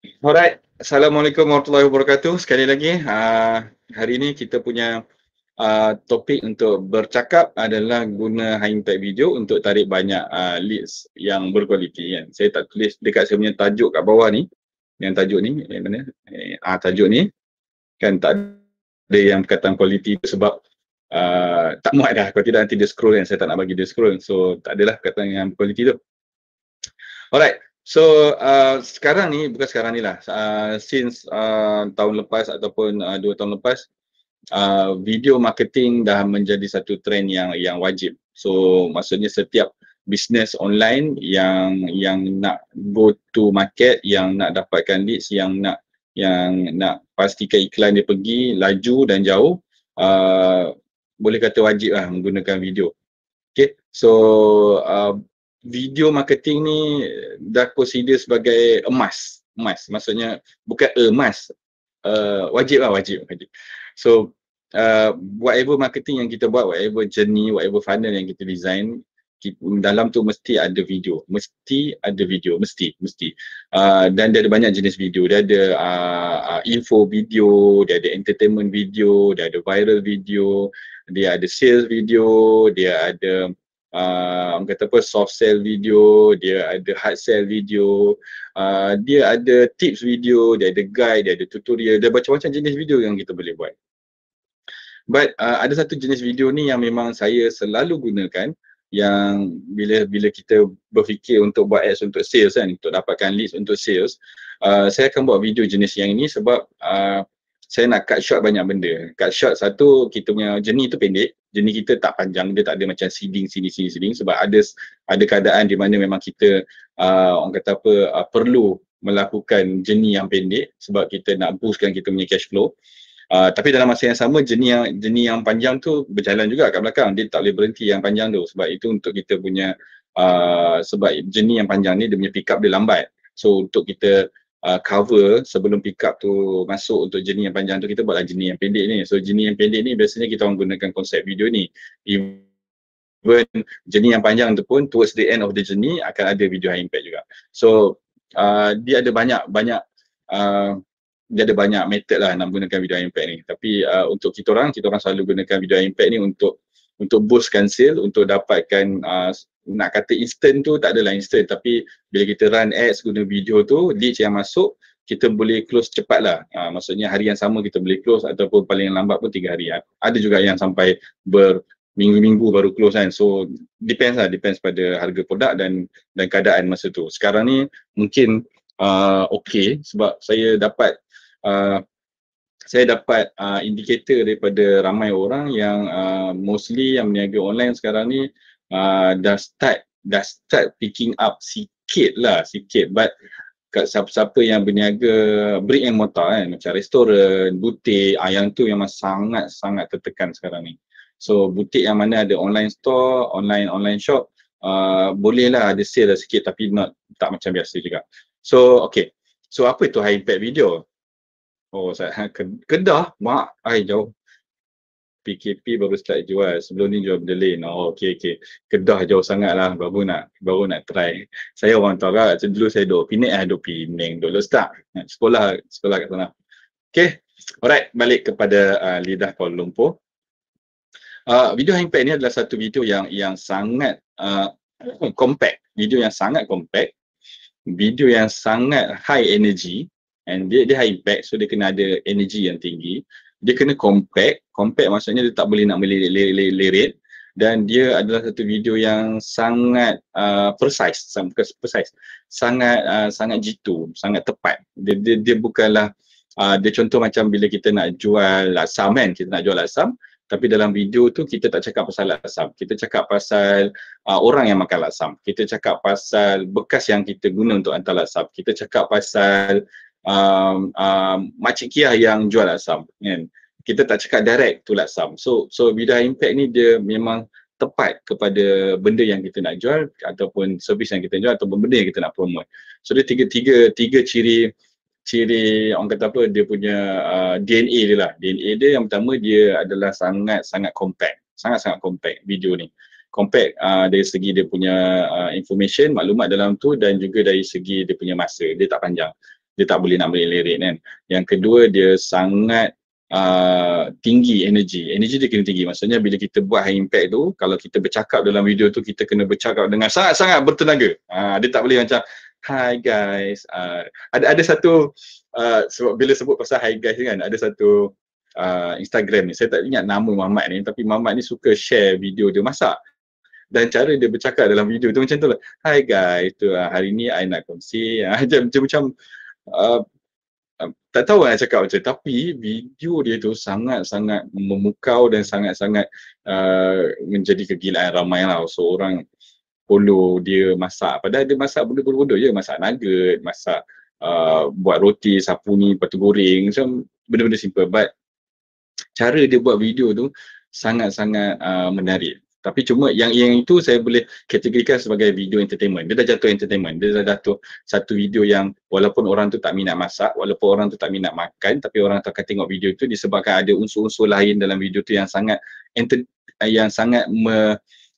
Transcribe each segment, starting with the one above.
Alright, Assalamualaikum warahmatullahi wabarakatuh. Sekali lagi, hari ini kita punya topik untuk bercakap adalah guna high impact video untuk tarik banyak leads yang berkualiti kan. Saya tak tulis dekat saya punya tajuk kat bawah ni, yang tajuk ni, yang mana? Tajuk ni kan tak ada yang perkataan kualiti sebab tak muat dah. Kalau tidak nanti dia scroll kan, saya tak nak bagi dia scroll. So tak adalah perkataan yang kualiti tu. Alright. So sekarang ni, bukan sekarang ni lah, since tahun lepas ataupun 2 tahun lepas, video marketing dah menjadi satu trend yang wajib. So maksudnya setiap business online yang nak go to market, yang nak dapatkan leads, yang nak pastikan iklan dia pergi laju dan jauh, boleh kata wajib lah menggunakan video. Okay, so video marketing ni dah consider sebagai emas. Emas, maksudnya bukan emas, wajib lah, wajib. So, whatever marketing yang kita buat, whatever journey, whatever funnel yang kita design, dalam tu mesti ada video. Mesti ada video, mesti. Dan dia ada banyak jenis video. Dia ada info video, dia ada entertainment video, dia ada viral video, dia ada sales video, dia ada orang kata apa, soft sell video, dia ada hard sell video, dia ada tips video, dia ada guide, dia ada tutorial, dia macam-macam jenis video yang kita boleh buat. But ada satu jenis video ni yang memang saya selalu gunakan, yang bila kita berfikir untuk buat ads untuk sales kan, untuk dapatkan leads untuk sales, saya akan buat video jenis yang ini sebab saya nak cut short banyak benda. Cut short, satu, kita punya journey tu pendek, journey kita tak panjang, dia tak ada macam seeding sebab ada keadaan di mana memang kita orang kata apa, perlu melakukan journey yang pendek sebab kita nak boostkan kita punya cash flow. Tapi dalam masa yang sama, jenis yang panjang tu berjalan juga kat belakang. Dia tak boleh berhenti yang panjang tu. Sebab itu untuk kita punya, sebab jenis yang panjang ni dia punya pick up dia lambat. So untuk kita cover sebelum pick up tu masuk untuk jenis yang panjang tu, kita buatlah jenis yang pendek ni. So jenis yang pendek ni biasanya kita orang gunakan konsep video ni. Even jenis yang panjang tu pun towards the end of the journey akan ada video high impact juga. So dia ada banyak uh, dia ada banyak method lah nak gunakan video high impact ni. Tapi untuk kita orang selalu gunakan video high impact ni untuk boostkan sale, untuk dapatkan nak kata instant tu tak adalah instant, tapi bila kita run ads guna video tu, leads yang masuk kita boleh close cepat lah. Maksudnya hari yang sama kita boleh close ataupun paling lambat pun 3 hari. Ada juga yang sampai berminggu-minggu baru close kan. So depends pada harga produk dan keadaan masa tu. Sekarang ni mungkin okay sebab uh, saya dapat indikator daripada ramai orang yang mostly yang berniaga online sekarang ni dah start picking up sikit but kat siapa-siapa yang berniaga brick and mortar kan, macam restoran, butik, yang tu memang sangat tertekan sekarang ni. So butik yang mana ada online store, online shop, bolehlah ada sale lah sikit tapi tak macam biasa juga. So okay, so apa itu high impact video? Oh, saya Kedah, mak, jauh. PKP baru start jual. Sebelum ni jual benda lain. Oh, okey. Kedah jauh sangat lah. Baru nak try. Saya orang Tara. Dulu saya duduk Penang, duduk Penang. Dulu start. Sekolah kat sana. Okay. Alright, balik kepada lidah Kuala Lumpur. Video impact ni adalah satu video yang sangat compact. Video yang sangat compact. Video yang sangat high energy. And dia high impact, so dia kena ada energy yang tinggi. Dia kena compact maksudnya dia tak boleh nak melirit, dan dia adalah satu video yang sangat precise, sangat jitu, sangat tepat. Dia bukanlah dia contoh macam bila kita nak jual laksam kan, kita nak jual laksam, tapi dalam video tu kita tak cakap pasal laksam, kita cakap pasal orang yang makan laksam, kita cakap pasal bekas yang kita guna untuk hantar laksam, kita cakap pasal Makcik Kia yang jual laksam kan. Kita tak cakap direct tu laksam. So video impact ni dia memang tepat kepada benda yang kita nak jual ataupun servis yang kita jual ataupun benda yang kita nak promote. So dia tiga ciri orang kata apa, dia punya DNA dia lah. DNA dia yang pertama, dia adalah sangat compact. Sangat compact video ni. Compact dari segi dia punya information, maklumat dalam tu, dan juga dari segi dia punya masa. Dia tak panjang. dia tak boleh nak melirik kan. Yang kedua, dia sangat tinggi energi dia kena tinggi. Maksudnya bila kita buat high impact tu, kalau kita bercakap dalam video tu, kita kena bercakap dengan sangat-sangat bertenaga. Dia tak boleh macam hi guys. Ada satu sebab bila sebut pasal hi guys kan, ada satu Instagram ni, saya tak ingat nama Mamat ni, tapi Mamat ni suka share video dia masak. Dan cara dia bercakap dalam video tu macam tu lah. Hi guys, tu hari ni I nak kongsi. Macam tak tahu nak cakap macam, tapi video dia tu sangat-sangat memukau dan sangat-sangat menjadi kegilaan ramai lah. So orang follow dia masak, padahal dia masak benda bodoh-bodoh je, masak nugget, masak buat roti, sapu ni, lepas tu goreng, macam benda-benda simple. But cara dia buat video tu sangat-sangat menarik. Tapi cuma yang itu saya boleh kategorikan sebagai video entertainment. Dia dah jatuh entertainment. Dia dah jatuh satu video yang walaupun orang tu tak minat masak, walaupun orang tu tak minat makan, tapi orang tu akan tengok video tu disebabkan ada unsur-unsur lain dalam video tu yang sangat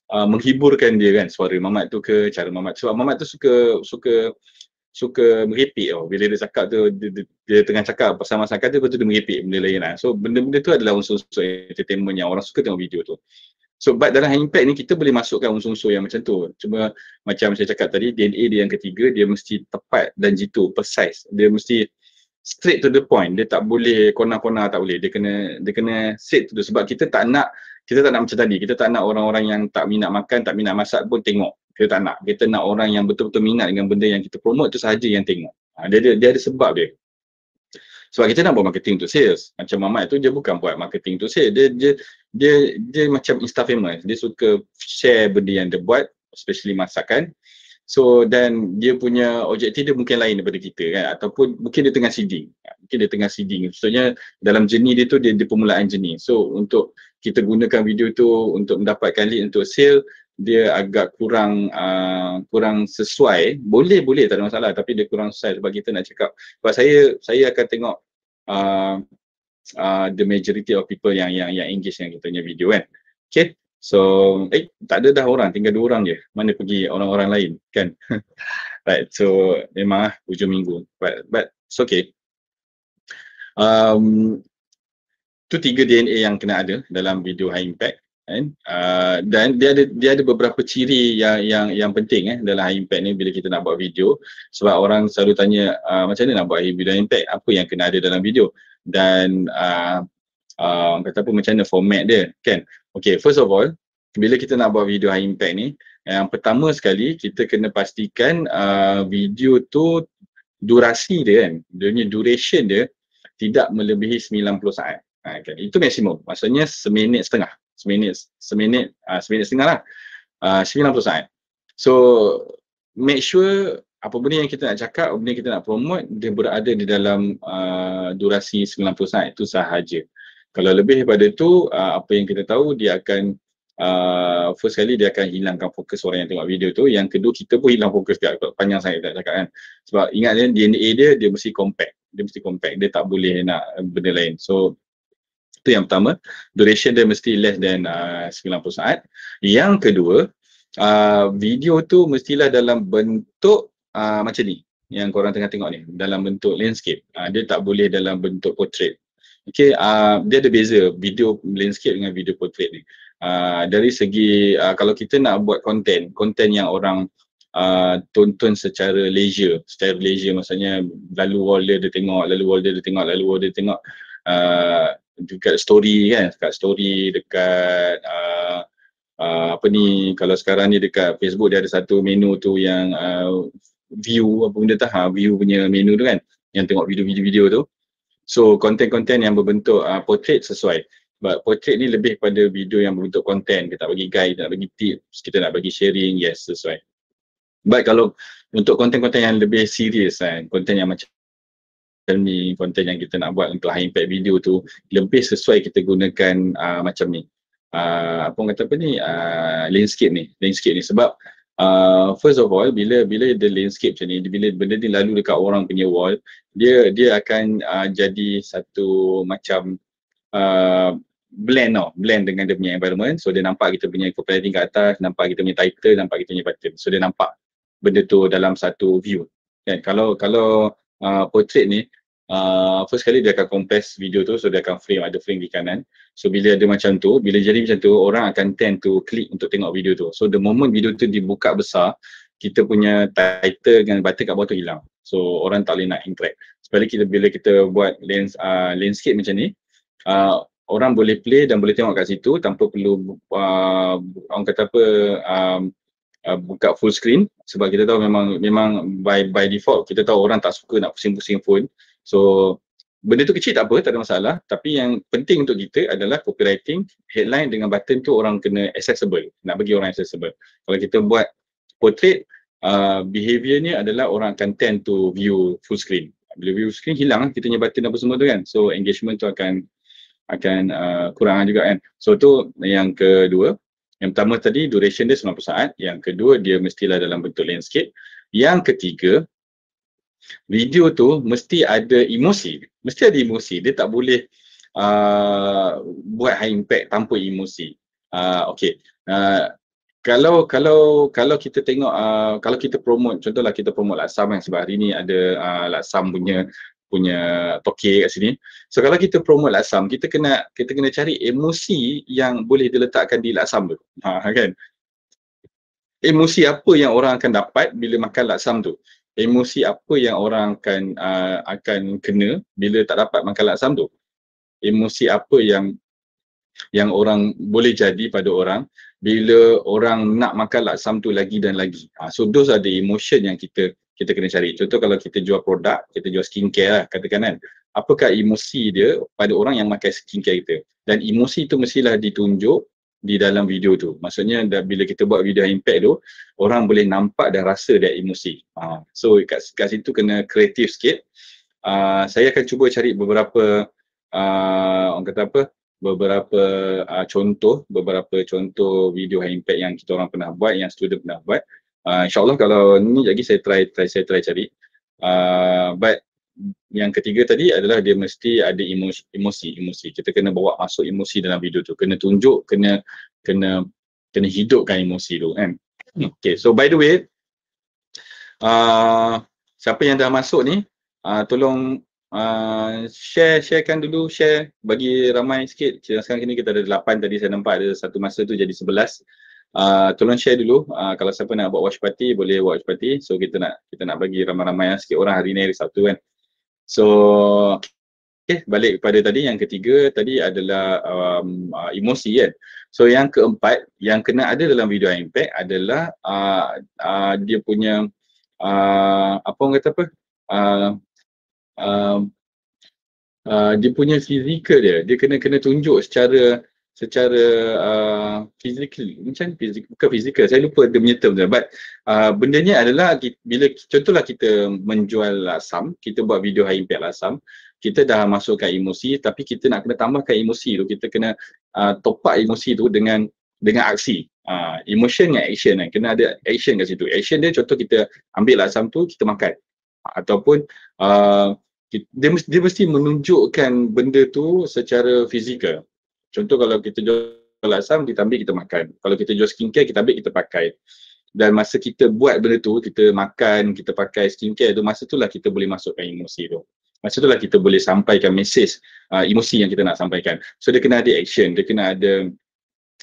menghiburkan dia kan. Suara Mamat tu ke, cara Mamat. Sebab Mamat tu suka merepek tau. Bila dia cakap tu, dia tengah cakap pasal masakan tu, lepas tu dia merepek benda lain lah. So benda-benda tu adalah unsur-unsur entertainment yang orang suka tengok video tu. So but dalam high impact ni kita boleh masukkan unsur-unsur yang macam tu. Cuma macam saya cakap tadi, DNA dia yang ketiga, dia mesti tepat dan jitu, precise. Dia mesti straight to the point. Dia tak boleh kona-kona, tak boleh. Dia kena straight to the, sebab kita tak nak macam tadi. Kita tak nak orang-orang yang tak minat makan, tak minat masak pun tengok. Kita tak nak. Kita nak orang yang betul-betul minat dengan benda yang kita promote tu sahaja yang tengok. Dia ada sebab dia. Sebab kita nak buat marketing untuk sales. Macam Mamat tu dia bukan buat marketing untuk sales. Dia macam Insta famous. Dia suka share benda yang dia buat, especially masakan. So dan dia punya objektif dia mungkin lain daripada kita kan, ataupun mungkin dia tengah seeding. Maksudnya dalam journey dia tu dia permulaan journey. So untuk kita gunakan video tu untuk mendapatkan lead untuk sale, dia agak kurang sesuai. Boleh tak ada masalah, tapi dia kurang sesuai sebab kita nak cakap. Sebab saya akan tengok the majority of people yang engage dengan kita punya video kan. Okay. So, tak ada dah orang, tinggal 2 orang je. Mana pergi orang-orang lain kan. Right, so memang hujung minggu. But it's okay. Tu 3 DNA yang kena ada dalam video high impact kan. Dan dia ada beberapa ciri yang penting dalam high impact ni bila kita nak buat video. Sebab orang selalu tanya macam mana nak buat video high impact, apa yang kena ada dalam video, dan kata apa, macam mana format dia kan. Okay, first of all, bila kita nak buat video high impact ni, yang pertama sekali kita kena pastikan video tu durasi dia kan, dia punya duration dia tidak melebihi 90 saat. Kan? Itu maksimum, maksudnya seminit setengah lah, 90 saat. So make sure apa benda yang kita nak cakap, apa benda yang kita nak promote, dia berada di dalam durasi 90 saat itu sahaja. Kalau lebih daripada itu, apa yang kita tahu, dia akan first kali dia akan hilangkan fokus orang yang tengok video tu. Yang kedua, kita pun hilang fokus dia. Panjang sangat kita cakap kan. Sebab ingat DNA dia mesti compact. Dia tak boleh nak benda lain. So itu yang pertama, duration dia mesti less than 90 saat. Yang kedua, video tu mestilah dalam bentuk macam ni yang korang tengah tengok ni, dalam bentuk landscape. Dia tak boleh dalam bentuk portrait. Okay, dia ada beza video landscape dengan video portrait ni. Dari segi kalau kita nak buat konten yang orang tonton secara leisure, maksudnya lalu wall dia tengok, dekat story kan, dekat apa ni, kalau sekarang ni dekat Facebook dia ada satu menu tu yang view apa benda tu, view punya menu tu kan, yang tengok video-video tu. So konten-konten yang berbentuk portrait sesuai. But portrait ni lebih pada video yang berbentuk konten. Kita nak bagi guide, nak bagi tips, kita nak bagi sharing, yes, sesuai. But kalau untuk konten-konten yang lebih serius kan, konten yang macam ni, konten yang kita nak buat untuk high impact video tu, lebih sesuai kita gunakan macam ni. Apa orang kata apa ni, landscape ni. Sebab first of all, bila the landscape macam ni, bila benda ni lalu dekat orang punya wall, dia akan jadi satu macam blend dengan dia punya environment. So dia nampak kita punya copywriting kat atas, nampak kita punya title, nampak kita punya button. So dia nampak benda tu dalam satu view kan. Kalau portrait ni, first kali dia akan compress video tu, so dia akan frame, ada frame di kanan. So bila ada macam tu, bila jadi macam tu, orang akan tend to klik untuk tengok video tu. So the moment video tu dibuka besar, kita punya title dengan button kat bawah tu hilang. So orang tak boleh nak interact. Sebab kita bila kita buat landscape macam ni, orang boleh play dan boleh tengok kat situ tanpa perlu orang kata apa, buka full screen, sebab kita tahu memang by default kita tahu orang tak suka nak pusing-pusing phone. So benda tu kecil tak apa, tak ada masalah, tapi yang penting untuk kita adalah copywriting, headline dengan button tu orang kena accessible, nak bagi orang accessible. Kalau kita buat portrait, behaviornya adalah orang akan tend to view full screen. Bila view screen hilang kita punya button apa semua tu kan, so engagement tu akan kurang juga kan. So tu yang kedua. Yang pertama tadi duration dia 90 saat, yang kedua dia mestilah dalam bentuk landscape, yang ketiga video tu mesti ada emosi, dia tak boleh buat high impact tanpa emosi. Okay, kalau kita tengok, kalau kita promote, contohlah kita promote Laksam kan, sebab hari ni ada Laksam punya tokek kat sini. So kalau kita promote Laksam, kita kena cari emosi yang boleh diletakkan di Laksam tu. Kan? Emosi apa yang orang akan dapat bila makan Laksam tu? Emosi apa yang orang akan kena bila tak dapat makan Laksam tu? Emosi apa yang orang boleh jadi pada orang bila orang nak makan Laksam tu lagi dan lagi. So those are the emotion yang kita kena cari. Contoh kalau kita jual produk, kita jual skincare lah katakan kan. Apakah emosi dia pada orang yang makan skincare kita? Dan emosi tu mestilah ditunjuk di dalam video tu. Maksudnya bila kita buat video impact tu, orang boleh nampak dan rasa dia emosi. So kat situ kena kreatif sikit. Saya akan cuba cari beberapa orang kata apa, beberapa contoh video high impact yang kita orang pernah buat, yang student pernah buat. InsyaAllah kalau ni lagi saya try cari. But yang ketiga tadi adalah dia mesti ada emosi. Kita kena bawa masuk emosi dalam video tu. Kena tunjuk, kena hidupkan emosi tu kan. Okay, so by the way, siapa yang dah masuk ni, tolong sharekan dulu, bagi ramai sikit. Sekarang ni kita ada 8 tadi, saya nampak ada satu masa tu jadi 11. Tolong share dulu. Kalau siapa nak buat watch party, boleh watch party. So kita nak bagi ramai-ramai sikit orang hari ni, hari Sabtu kan. So okay, balik kepada tadi, yang ketiga tadi adalah emosi kan. So yang keempat yang kena ada dalam video impact adalah dia punya apa orang kata apa, dia punya fizikal dia kena tunjuk secara physical, bukan fizikal, saya lupa dia punya term dia, but benda ni adalah bila contohlah kita menjual Laksam, kita buat video high impact Laksam, kita dah masukkan emosi, tapi kita nak kena tambahkan emosi tu, kita kena top up emosi tu dengan aksi. Emotion dengan action kan, kena ada action kat situ. Action dia contoh kita ambil Laksam tu, kita makan, ataupun dia mesti menunjukkan benda tu secara fizikal. Contoh kalau kita jual Laksam, kita ambil, kita makan. Kalau kita jual skincare, kita ambil, kita pakai. Dan masa kita buat benda tu, kita makan, kita pakai skincare tu, masa tu lah kita boleh masukkan emosi tu. Masa tu lah kita boleh sampaikan mesej emosi yang kita nak sampaikan. So dia kena ada action, dia kena ada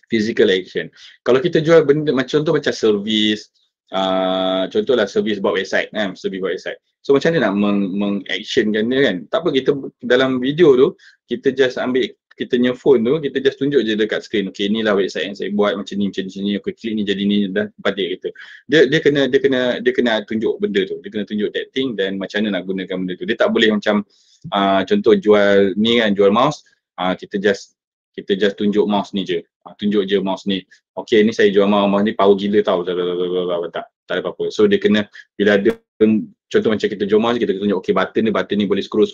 physical action. Kalau kita jual benda contoh macam servis, contohlah servis buat website kan, so macam mana nak mengactionkan dia kan? Tak apa, kita dalam video tu kita just ambil kita punya phone tu, kita just tunjuk je dekat screen, okay inilah website yang saya buat macam ni, okay klik ni jadi ni, dan tempat kita. Dia kena tunjuk benda tu, dia kena tunjuk that thing dan macam mana nak gunakan benda tu. Dia tak boleh macam contoh jual ni kan, jual mouse, kita just tunjuk mouse ni je. Tunjuk je mouse ni. Okay, ni saya jual mouse ni power gila tau. Tak ada apa-apa. So dia kena, bila ada contoh macam kita jual mouse, kita tunjuk okay button ni boleh scroll,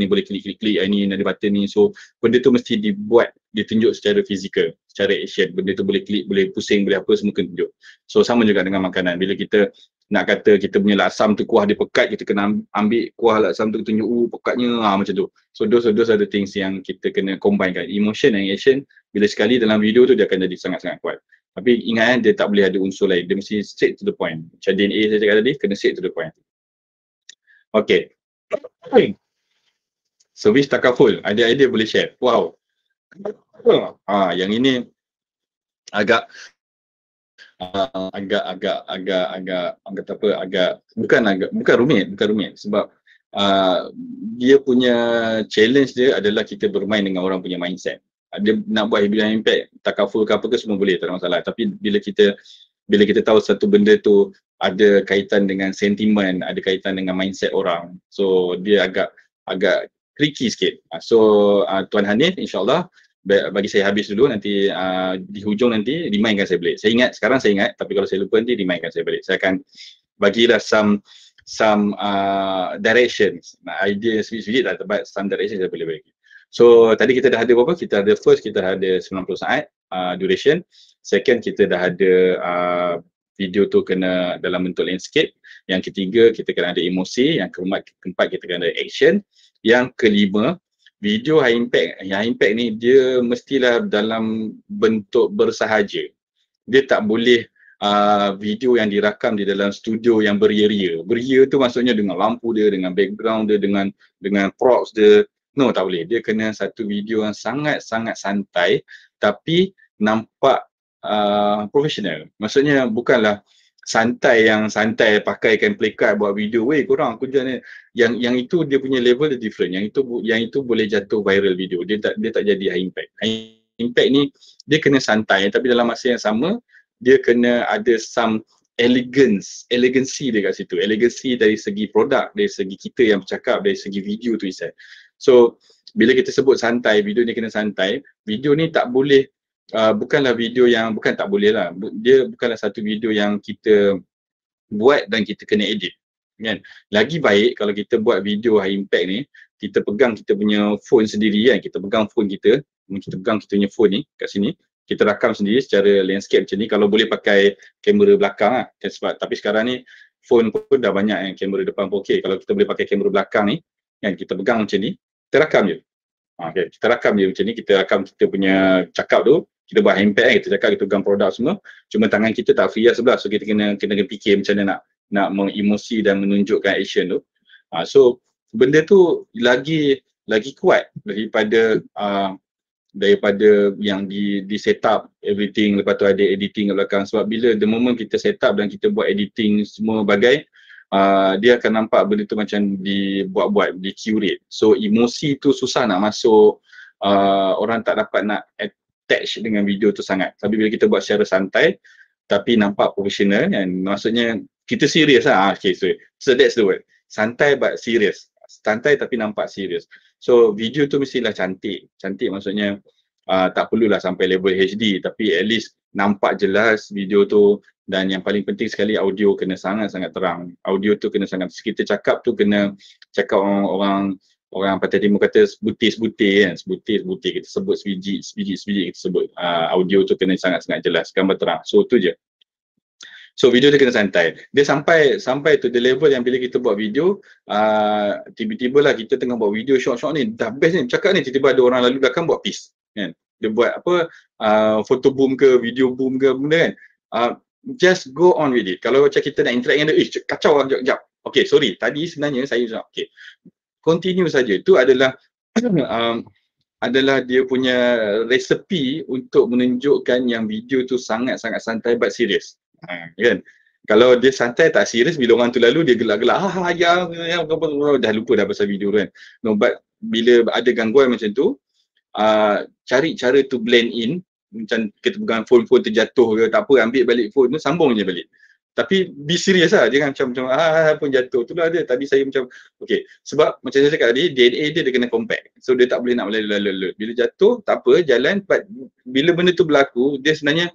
ni boleh klik, ni ada button ni. So benda tu mesti ditunjuk secara fizikal, secara action. Benda tu boleh klik, boleh pusing, boleh apa, semua kena tunjuk. So sama juga dengan makanan. Bila kita nak kata kita punya Laksam tu kuah dia pekat, kita kena ambil kuah Laksam tu, tunjuk pekatnya, macam tu. So those are the things yang kita kena combine kan. Emotion and action, bila sekali dalam video tu dia akan jadi sangat-sangat kuat. Tapi ingat dia tak boleh ada unsur lain, dia mesti straight to the point. Macam DNA saya cakap tadi, kena straight to the point. Okay, Servis takaful, ada idea boleh share. Wow. Yang ini agak kata apa, bukan rumit sebab dia punya challenge dia adalah kita bermain dengan orang punya mindset. Dia nak buat video impact takaful ke apa ke semua boleh, tak ada masalah, tapi bila kita tahu satu benda tu ada kaitan dengan sentimen, ada kaitan dengan mindset orang, so dia agak tricky sikit. So Tuan Hanif, insyaAllah bagi saya habis dulu, nanti di hujung nanti remindkan saya balik. Sekarang saya ingat, tapi kalau saya lupa nanti remindkan saya balik. Saya akan bagilah some directions, idea sedikit lah, but some directions saya boleh bagi. So tadi kita dah ada berapa? Kita ada first, kita dah ada 90 saat duration. Second, kita dah ada video tu kena dalam bentuk landscape. Yang ketiga, kita kena ada emosi. Yang keempat kita kena ada action. Yang kelima, video high impact. High impact ni dia mestilah dalam bentuk bersahaja. Dia tak boleh video yang dirakam di dalam studio yang beria-ria. Beria tu maksudnya dengan lampu dia, dengan background dia, dengan props dia. No, tak boleh. Dia kena satu video yang sangat-sangat santai tapi nampak profesional. Maksudnya bukanlah santai pakaikan play card buat video, weh korang aku jangan, yang itu dia punya level dia different. Yang itu boleh jatuh viral video. Dia tak jadi high impact. High impact ni dia kena santai tapi dalam masa yang sama dia kena ada some elegancy dia kat situ. Elegancy dari segi produk, dari segi kita yang bercakap, dari segi video tu itself. So bila kita sebut santai, video ni kena santai, video ni tak boleh bukanlah video yang, bukan tak boleh lah, dia bukanlah satu video yang kita buat dan kita kena edit, kan. Lagi baik kalau kita buat video high impact ni, kita pegang kita punya phone sendiri, kan. Kita pegang phone kita pegang kita punya phone ni kat sini, kita rakam sendiri secara landscape macam ni. Kalau boleh pakai kamera belakang lah, sebab tapi sekarang ni phone pun dah banyak yang kamera depan pun okey. Kalau kita boleh pakai kamera belakang ni, kan, kita pegang macam ni, kita rakam je. Okay, kita rakam dia macam ni, kita rakam kita punya cakap tu, kita buat impact kan, kita cakap, kita pegang produk semua, cuma tangan kita tak free lah sebelah, so kita kena fikir macam mana nak mengemosi dan menunjukkan action tu. So benda tu lagi kuat daripada yang di set up everything, lepas tu ada editing kat belakang. Sebab bila the moment kita set up dan kita buat editing semua bagai, dia akan nampak benda tu macam dibuat-buat, di-curate. So emosi tu susah nak masuk, orang tak dapat nak attach dengan video tu sangat. Tapi bila kita buat secara santai tapi nampak profesional, kan, maksudnya kita serius lah. Okay, so that's the word. Santai but serious. Santai tapi nampak serius. So video tu mestilah cantik. Cantik maksudnya tak perlulah sampai level HD, tapi at least nampak jelas video tu. Dan yang paling penting sekali, audio kena sangat-sangat terang. Audio tu kena sangat, kita cakap tu kena cakap orang Pantai Timur kata sebutir-sebutir, kan, sebutir-sebutir, kita sebut sebiji kita sebut. Audio tu kena sangat-sangat jelas, gambar terang. So tu je. So video dia kena santai. Dia sampai to the level yang bila kita buat video, tiba-tiba lah kita tengah buat video short ni, dah best ni, cakap ni, tiba-tiba ada orang lalu belakang buat peace, kan. Dia buat apa, photo boom ke, video boom ke, benda kan. Just go on with it. Kalau macam kita nak interact dengan dia, kacau lah, sekejap. Okay, sorry, tadi sebenarnya saya cakap, okay, continue saja. Itu adalah adalah dia punya resepi untuk menunjukkan yang video tu sangat-sangat santai but serius. Kan? Kalau dia santai tak serius, bila orang tu lalu dia gelak-gelak, dah lupa dah pasal video tu, kan. No, but bila ada gangguan macam tu, cari cara to blend in. Macam kita pegang phone terjatuh ke tak apa, ambil balik phone tu, sambung je balik. Tapi be serious lah, jangan macam pun jatuh. Itulah dia, tadi saya macam okay, sebab macam saya cakap tadi, DNA dia kena compact, so dia tak boleh nak lalu-lalu. Bila jatuh tak apa, jalan. But bila benda tu berlaku, dia sebenarnya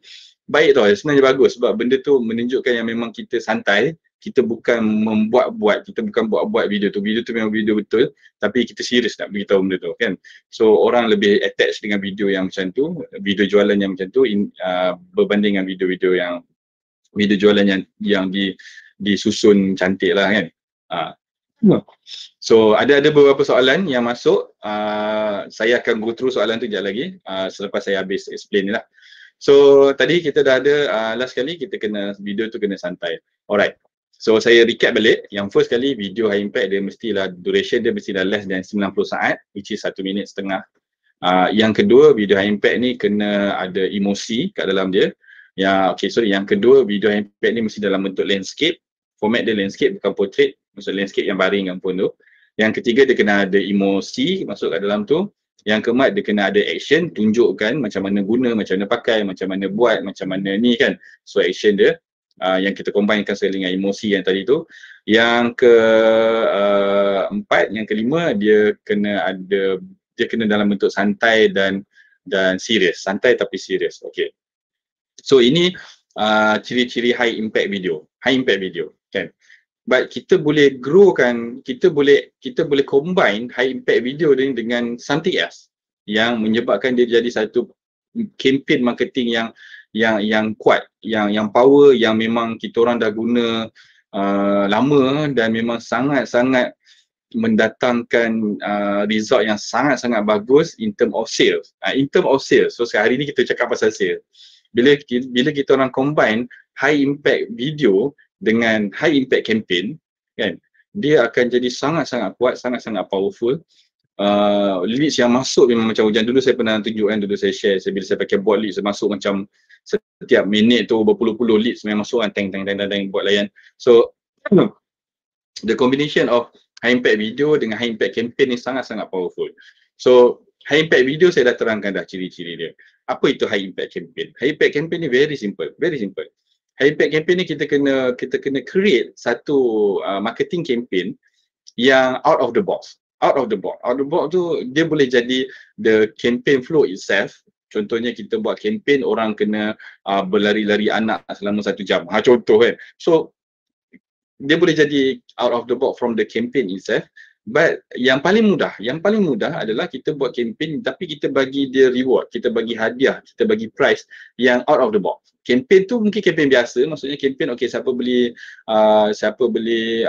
baik tau, sebenarnya bagus, sebab benda tu menunjukkan yang memang kita santai, kita bukan membuat-buat, kita bukan buat-buat video tu memang video betul, tapi kita serius nak beritahu benda tu, kan. So orang lebih attach dengan video yang macam tu, video jualan yang macam tu, berbanding dengan video-video yang video jualan yang disusun cantik lah, kan. So ada beberapa soalan yang masuk, saya akan go through soalan tu sekejap lagi selepas saya habis explain ni lah. So tadi kita dah ada last kali kita kena video tu kena santai. Alright. So saya recap balik, yang first kali video high impact dia mestilah duration dia mestilah less than 90 saat, which is 1 minit setengah. Yang kedua, video high impact ni kena ada emosi kat dalam dia. Yang kedua, video high impact ni mesti dalam bentuk landscape. Format dia landscape bukan portrait, maksud landscape yang baring kan pun tu. Yang ketiga, dia kena ada emosi masuk kat dalam tu. Yang keempat, dia kena ada action, tunjukkan macam mana guna, macam mana pakai, macam mana buat, macam mana ni kan. So action dia yang kita combinekan sekali dengan emosi yang tadi tu. Yang keempat, yang kelima, dia kena dalam bentuk santai dan serius. Santai tapi serius. Okay. So ini ciri-ciri high impact video. High impact video kan. But kita boleh grow kan, kita boleh combine high impact video dengan something else yang menyebabkan dia jadi satu campaign marketing yang kuat, yang power, yang memang kita orang dah guna lama dan memang sangat-sangat mendatangkan result yang sangat-sangat bagus in term of sales. In term of sales, so hari ni kita cakap pasal sales. Bila kita orang combine high impact video dengan high impact campaign kan, dia akan jadi sangat-sangat kuat, sangat-sangat powerful. Leads yang masuk memang macam hujan. Dulu saya pernah tunjukkan, dulu saya share, bila saya pakai bot leads, masuk macam setiap minit tu berpuluh-puluh leads memang masuk kan, teng buat layan. So the combination of high impact video dengan high impact campaign ni sangat-sangat powerful. So high impact video saya dah terangkan dah ciri-ciri dia. Apa itu high impact campaign? High impact campaign ni very simple, very simple. High impact campaign ni kita kena create satu marketing campaign yang out of the box. Out of the box tu dia boleh jadi the campaign flow itself. Contohnya kita buat campaign orang kena berlari-lari anak selama 1 jam. Contoh kan. So dia boleh jadi out of the box from the campaign itself. But yang paling mudah adalah kita buat campaign tapi kita bagi dia reward, kita bagi hadiah, kita bagi price yang out of the box. Campaign tu mungkin campaign biasa, maksudnya campaign okay, siapa beli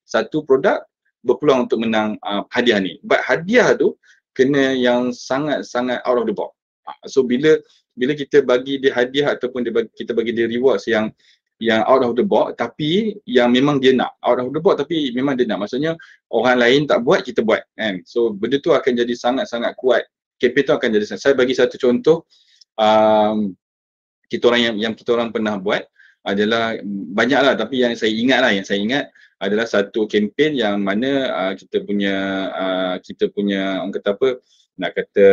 satu produk berpeluang untuk menang hadiah ni. But hadiah tu kena yang sangat-sangat out of the box. So bila kita bagi dia hadiah ataupun kita bagi dia rewards yang out of the box tapi yang memang dia nak, out of the box tapi memang dia nak, maksudnya orang lain tak buat, kita buat kan. So benda tu akan jadi sangat-sangat kuat. Campaign tu akan jadi, saya bagi satu contoh kita orang yang kita orang pernah buat adalah banyaklah, tapi yang saya ingat adalah satu campaign yang mana kita punya orang kata apa, nak kata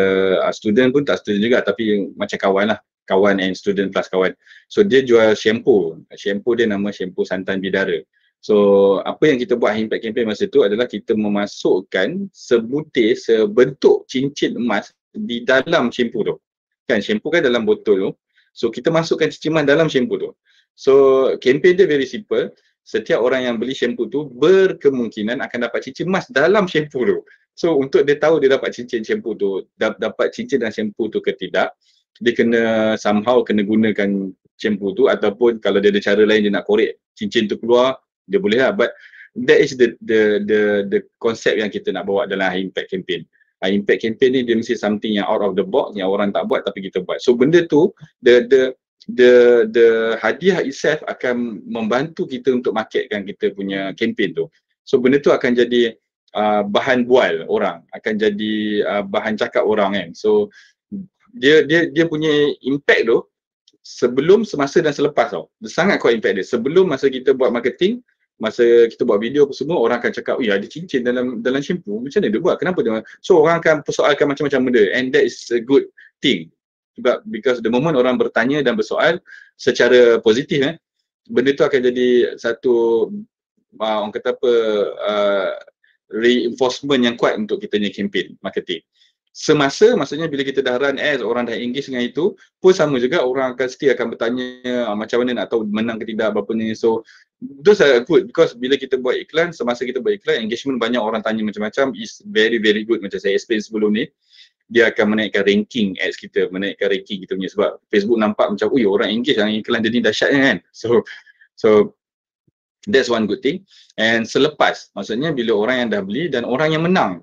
student pun tak student juga tapi macam kawan lah, kawan and student plus kawan. So dia jual shampoo dia nama shampoo santan bidara. So apa yang kita buat impact campaign masa tu adalah kita memasukkan sebentuk cincin emas di dalam shampoo tu. Kan shampoo kan dalam botol tu. So kita masukkan cincin emas dalam shampoo tu. So campaign dia very simple. Setiap orang yang beli shampoo tu berkemungkinan akan dapat cincin emas dalam shampoo tu. So untuk dia tahu dia dapat cincin shampoo tu, dapat cincin dan shampoo tu ke tidak, dia kena somehow kena gunakan shampoo tu, ataupun kalau dia ada cara lain dia nak korek cincin tu keluar, dia boleh lah. But that is the concept yang kita nak bawa dalam high impact campaign. High impact campaign ni dia mesti something yang out of the box, yang orang tak buat tapi kita buat. So benda tu the hadiah itself akan membantu kita untuk marketkan kita punya campaign tu. So benda tu akan jadi bahan bual orang, akan jadi bahan cakap orang kan. So dia punya impact tu sebelum, semasa dan selepas tau. Dia sangat kuat impact dia. Sebelum masa kita buat marketing, masa kita buat video apa semua, orang akan cakap, ada cincin dalam shampoo, macam mana dia buat, kenapa dia? So orang akan persoalkan macam-macam benda, and that is a good thing. Sebab because the moment orang bertanya dan bersoal secara positif, benda tu akan jadi satu orang kata apa, reinforcement yang kuat untuk kita punya campaign marketing. Maksudnya bila kita dah run ads, orang dah engage dengan itu, pun sama juga orang still akan bertanya macam mana nak tahu menang ke tidak, berapa ni. So those are good because bila kita buat iklan, semasa kita buat iklan, engagement banyak, orang tanya macam-macam, is very very good. Macam saya explain sebelum ni, dia akan menaikkan ranking ads kita, menaikkan ranking kita punya, sebab Facebook nampak macam orang engage dengan iklan dia ni dahsyatnya kan. So that's one good thing. And selepas, maksudnya bila orang yang dah beli dan orang yang menang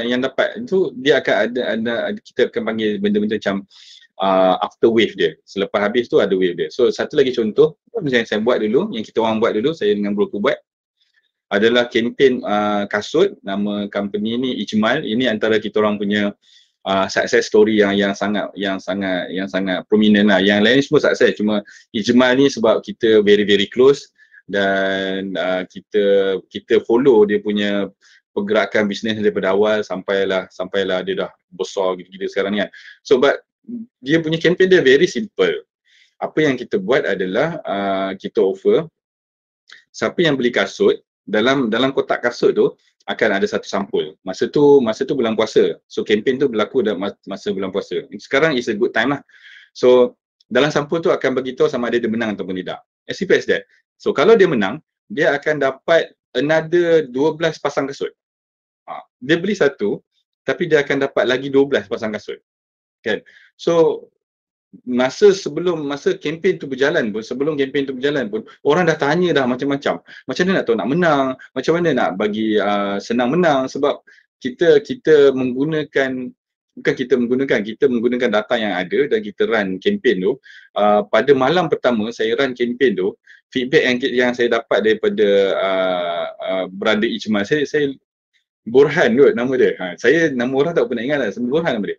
yang dapat itu, dia akan ada kita akan panggil benda-benda macam after wave dia. Selepas habis tu ada wave dia. So satu lagi contoh yang saya buat dulu, yang kita orang buat dulu, saya dengan broker buat adalah kempen kasut. Nama company ni Ijmal. Ini antara kita orang punya success story yang sangat prominent lah. Yang lain semua sukses, cuma Ijmal ni sebab kita very close dan kita follow dia punya pergerakan bisnes daripada awal sampailah dia dah besar gitu-gitu sekarang ni kan. So but dia punya campaign dia very simple. Apa yang kita buat adalah kita offer siapa yang beli kasut, dalam kotak kasut tu akan ada satu sampul. Masa tu bulan puasa. So campaign tu berlaku masa bulan puasa. Sekarang is a good time lah. So dalam sampul tu akan beritahu sama ada dia menang ataupun tidak. As simple as that. So kalau dia menang, dia akan dapat another 12 pasang kasut. Dia beli satu, tapi dia akan dapat lagi 12 pasang kasut. Kan? So masa kempen tu berjalan pun, orang dah tanya dah macam-macam. Macam mana nak tahu nak menang, macam mana nak bagi senang menang, sebab kita menggunakan data yang ada dan kita run kempen tu. Pada malam pertama saya run kempen tu, feedback yang saya dapat daripada brother Ijmal, saya Burhan kot nama dia. Saya nama orang tak pernah ingat lah, Burhan nama dia.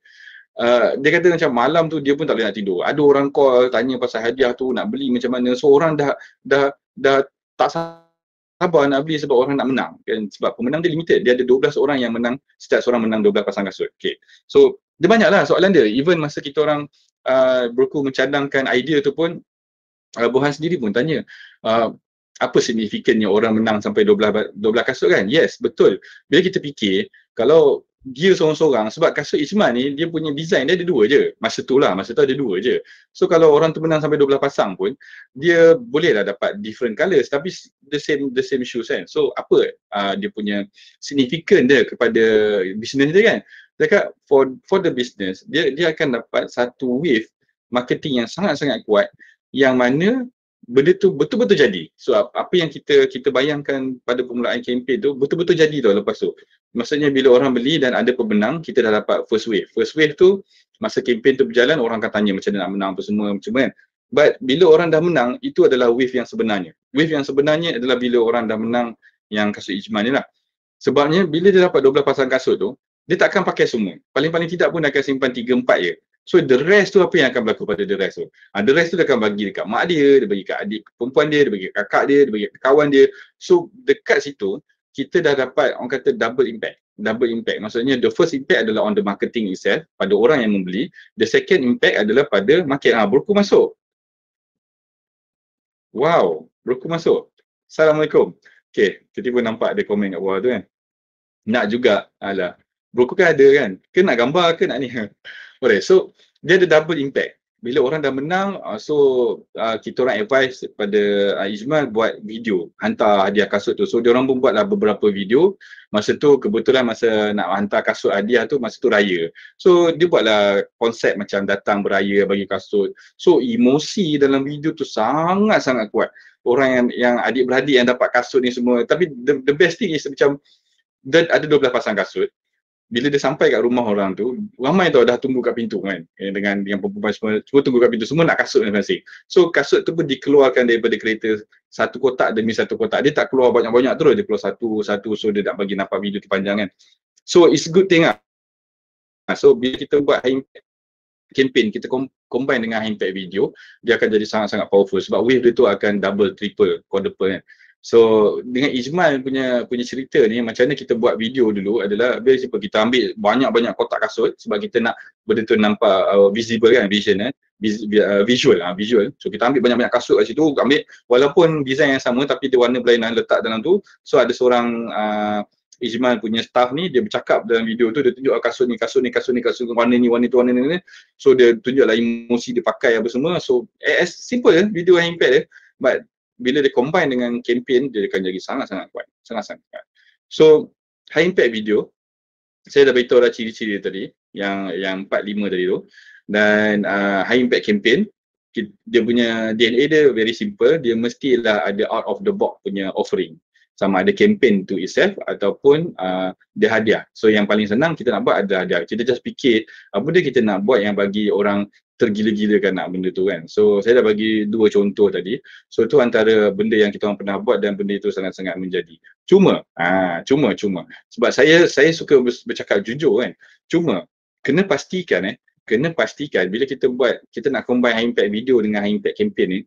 Dia kata macam malam tu dia pun tak boleh nak tidur. Ada orang call tanya pasal hadiah tu nak beli macam mana. So orang dah tak sabar nak beli sebab orang nak menang. Kan? Sebab pemenang dia limited. Dia ada 12 orang yang menang, setiap seorang menang 12 pasang kasut. Okay. So dia banyaklah soalan dia. Even masa kita orang broker mencadangkan idea tu pun, Burhan sendiri pun tanya, apa signifikannya orang menang sampai 12 kasut kan? Yes, betul. Bila kita fikir, kalau dia seorang-seorang, sebab kasut Ijmal ni dia punya design dia ada dua je. Masa tu ada dua je. So kalau orang tu menang sampai 12 pasang pun, dia bolehlah dapat different colours tapi the same shoes kan. So apa dia punya signifikan dia kepada business dia kan? Dia kata for the business, dia akan dapat satu wave marketing yang sangat-sangat kuat, yang mana benda tu betul-betul jadi. So apa yang kita bayangkan pada permulaan kempen tu betul-betul jadi tau lepas tu. Maksudnya bila orang beli dan ada pemenang, kita dah dapat first wave. First wave tu masa kempen tu berjalan, orang akan tanya macam mana nak menang apa semua macam kan. But bila orang dah menang, itu adalah wave yang sebenarnya. Wave yang sebenarnya adalah bila orang dah menang yang kasut Ijmal ni lah. Sebabnya bila dia dapat 12 pasang kasut tu, dia tak akan pakai semua. Paling-paling tidak pun akan simpan 3-4 je. So the rest tu apa yang akan berlaku pada the rest tu? The rest tu dia akan bagi dekat mak dia bagi kat adik perempuan dia bagi kat kakak dia bagi kat kawan dia. So dekat situ, kita dah dapat orang kata double impact. Maksudnya the first impact adalah on the marketing itself, pada orang yang membeli. The second impact adalah pada market. Broker masuk. Wow, broker masuk. Assalamualaikum. Okay, tiba-tiba nampak ada komen kat bawah tu kan. Nak juga. Alah, broker kan ada kan. Ke nak gambar ke nak ni. Alright, so dia ada double impact. Bila orang dah menang, kita orang advise pada Ijmal buat video, hantar hadiah kasut tu. So dia orang pun buatlah beberapa video. Masa tu kebetulan masa nak hantar kasut hadiah tu, masa tu raya. So dia buatlah konsep macam datang beraya bagi kasut. So emosi dalam video tu sangat-sangat kuat. Orang yang adik-beradik yang dapat kasut ni semua. Tapi the best thing is macam dia ada 12 pasang kasut. Bila dia sampai kat rumah orang tu, ramai tau dah tunggu kat pintu kan. Dengan perempuan semua tunggu kat pintu, semua nak kasut masing-masing. So kasut tu pun dikeluarkan daripada kereta satu kotak demi satu kotak. Dia tak keluar banyak-banyak terus, dia keluar satu-satu. So dia nak bagi nampak video tu panjang kan. So it's good thing lah. So bila kita buat high impact campaign, kita combine dengan high impact video, dia akan jadi sangat-sangat powerful sebab wave dia tu akan double, triple, quadruple kan. So dengan Ijmal punya cerita ni, macam mana kita buat video dulu adalah very simple. Kita ambil banyak-banyak kotak kasut sebab kita nak benda tu nampak visible kan, visual. So kita ambil banyak-banyak kasut kat situ, ambil walaupun design yang sama tapi dia warna berlainan letak dalam tu. So ada seorang Ijmal punya staff ni, dia bercakap dalam video tu, dia tunjuk kasut ni, warna ni, warna ni. So dia tunjuklah emosi dia pakai apa semua. So as simple video yang impact dia, but bila dia combine dengan campaign, dia akan jadi sangat-sangat kuat. So high impact video, saya dah beritahu dah ciri-ciri tadi, yang 4-5 tadi tu. Dan high impact campaign, dia punya DNA dia very simple. Dia mestilah ada out of the box punya offering. Sama ada campaign to itself ataupun dia hadiah. So yang paling senang kita nak buat ada hadiah. Kita just fikir apa dia kita nak buat yang bagi orang tergila-gilakan nak benda tu kan. So saya dah bagi dua contoh tadi. So itu antara benda yang kita orang pernah buat dan benda itu sangat-sangat menjadi. Cuma sebab saya suka bercakap jujur kan. Cuma kena pastikan bila kita buat, kita nak combine high impact video dengan high impact campaign ni,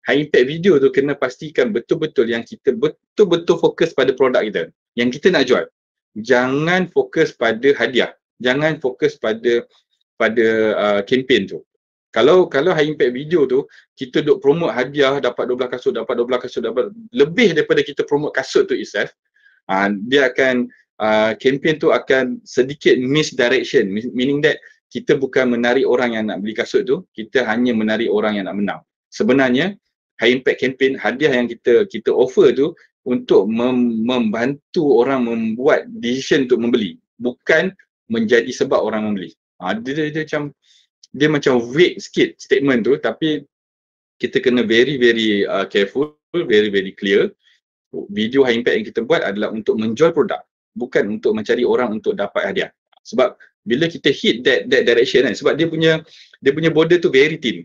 high impact video tu kena pastikan betul-betul yang kita betul-betul fokus pada produk kita yang kita nak jual. Jangan fokus pada hadiah, jangan fokus pada campaign tu. Kalau high impact video tu kita duk promote hadiah, dapat 12 kasut, dapat lebih daripada kita promote kasut tu itself, dia akan campaign tu akan sedikit misdirection, meaning that kita bukan menarik orang yang nak beli kasut tu, kita hanya menarik orang yang nak menang. Sebenarnya high impact campaign, hadiah yang kita offer tu untuk membantu orang membuat decision untuk membeli, bukan menjadi sebab orang membeli. Dia macam vague sikit statement tu, tapi kita kena very careful, very clear. Video high impact yang kita buat adalah untuk menjual produk, bukan untuk mencari orang untuk dapat hadiah. Sebab bila kita hit that direction kan, sebab dia punya border tu very thin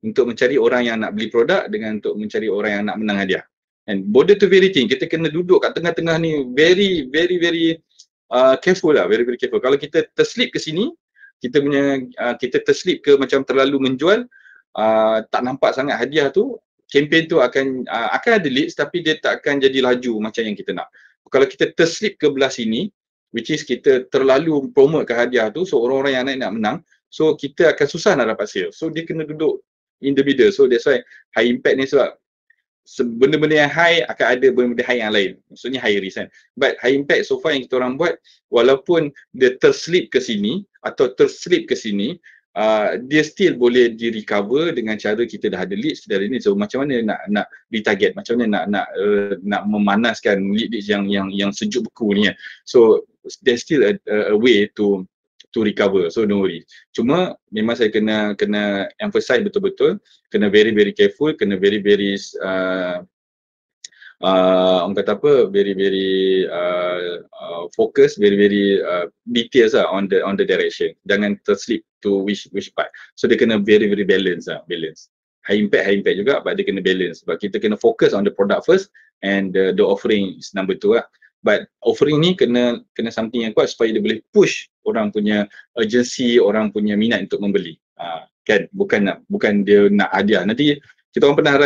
untuk mencari orang yang nak beli produk dengan untuk mencari orang yang nak menang hadiah. And border tu very thin, kita kena duduk kat tengah-tengah ni very careful lah, very careful. Kalau kita terslip ke sini, kita terslip ke macam terlalu menjual, tak nampak sangat hadiah tu, campaign tu akan ada leads tapi dia tak akan jadi laju macam yang kita nak. Kalau kita terslip ke belah sini, which is kita terlalu promote ke hadiah tu, so orang-orang yang nak menang, so kita akan susah nak dapat sale. So dia kena duduk in the middle. So that's why high impact ni, sebab benda-benda yang high akan ada benda-benda high yang lain, maksudnya high risk kan. But high impact so far yang kita orang buat, walaupun dia terslip ke sini atau terslip ke sini, dia still boleh di recover dengan cara kita dah ada leads dari ni. So macam mana nak retarget, macam mana nak memanaskan leads yang sejuk beku ni kan. So there's still a way to recover, so don't worry. Cuma memang saya kena emphasize betul-betul, kena very careful, kena very orang kata apa, very focus, very details lah on the direction. Jangan terslip to which part. So dia kena very balance lah, balance. High impact juga, but dia kena balance. Sebab kita kena focus on the product first and the offering is number 2 lah. But offering ni kena something yang kuat supaya dia boleh push orang punya urgency, orang punya minat untuk membeli. Kan, bukan dia nak hadiah. Nanti kita orang pernah